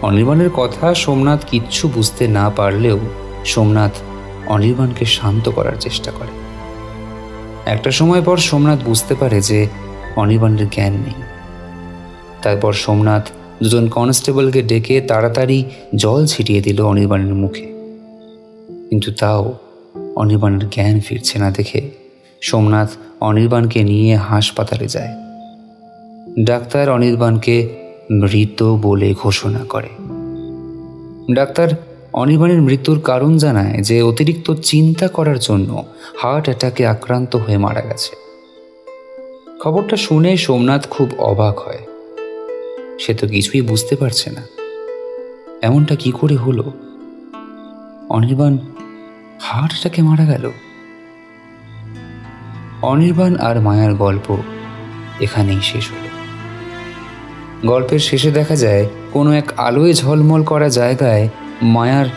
অনির্বাণের কথা সোমনাথ কিচ্ছু বুঝতে না পারলেও সোমনাথ অনির্বাণকে শান্ত করার চেষ্টা করে। একটা সময় পর সোমনাথ বুঝতে পারে যে অনির্বাণের জ্ঞান নেই। তারপর সোমনাথ দুজন কনস্টেবলকে ডেকে তাড়াতাড়ি জল ছিটিয়ে দিল অনির্বাণের মুখে, কিন্তু তাও অনির্বাণের জ্ঞান ফিরছে না দেখে সোমনাথ অনির্বাণকে নিয়ে হাসপাতালে যায়। ডাক্তার অনির্বাণকে মৃত বলে ঘোষণা করে। ডাক্তার অনির্বাণের মৃত্যুর কারণ জানায় যে অতিরিক্ত চিন্তা করার জন্য হার্ট অ্যাটাকে আক্রান্ত হয়ে মারা গেছে। খবরটা শুনে সোমনাথ খুব অবাক হয়। সে তো কিছুই বুঝতে পারছে না, এমনটা কি করে হলো। অনির্বাণ হার্ট অ্যাটাকে মারা গেল। অনির্বাণ আর মায়ার গল্প এখানেই শেষ হলো। গল্পের শেষে দেখা যায় কোনো এক আলোয় ঝলমল করা জায়গায় মায়ার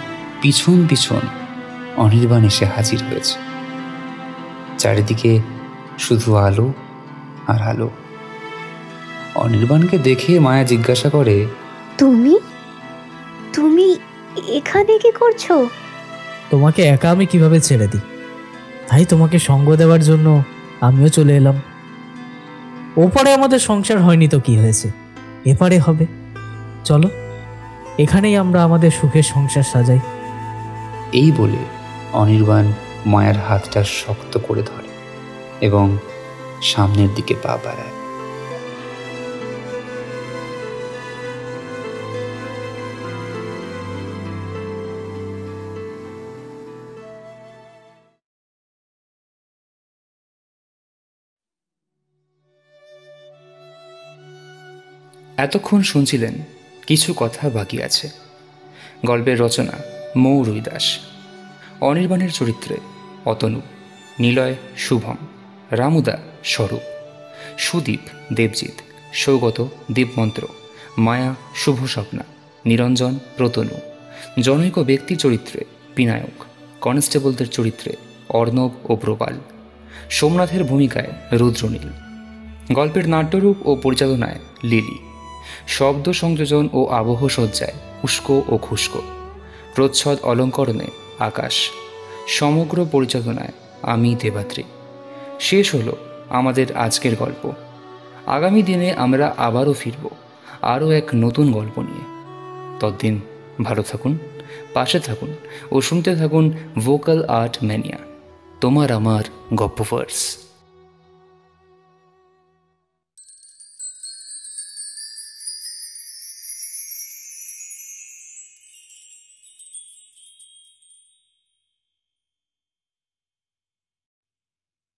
পিছন পিছন অনির্বাণ এসে হাজির হয়েছে। চারিদিকে শুধু আলো আর আলো। অনির্বাণকে দেখে মায়া জিজ্ঞাসা করে, তুমি তুমি এখানে কি করছো? তোমাকে একা আমি কিভাবে ছেড়ে দিই, তাই তোমাকে সঙ্গ দেওয়ার জন্য আমিও চলে এলাম। ওপারে আমাদের সংসার হয়নি তো কি হয়েছে, এপারে হবে। চলো, এখানেই আমরা আমাদের সুখের সংসার সাজাই। এই বলে অনির্বাণ মায়ার হাতটা শক্ত করে ধরে এবং সামনের দিকে পা বাড়ায়। এতক্ষণ শুনছিলেন কিছু কথা বাকি আছে। গল্পের রচনা মৌ রুইদাস, অনির্বাণের চরিত্রে অতনু, নিলয় শুভম, রামুদা স্বরূপ, সুদীপ দেবজিৎ, সৌগত দীপমন্ত্র, মায়া শুভ স্বপ্না, নিরঞ্জন রতনু, জনৈক ব্যক্তি চরিত্রে বিনায়ক, কনস্টেবলদের চরিত্রে অর্ণব ও প্রবাল, সোমনাথের ভূমিকায় রুদ্রনীল, গল্পের নাট্যরূপ ও পরিচালনায় লিলি, শব্দ সংযোজন ও আবহ সজ্জায় উস্কো ও খুস্কো, প্রচ্ছদ অলঙ্করণে আকাশ, সমগ্র পরিচালনায় আমি দেবাত্রী। শেষ হলো আমাদের আজকের গল্প। আগামী দিনে আমরা আবারও ফিরব আরও এক নতুন গল্প নিয়ে। ততদিন ভালো থাকুন, পাশে থাকুন ও শুনতে থাকুন ভোকাল আর্ট ম্যানিয়া, তোমার আমার গপ্পোভার্স।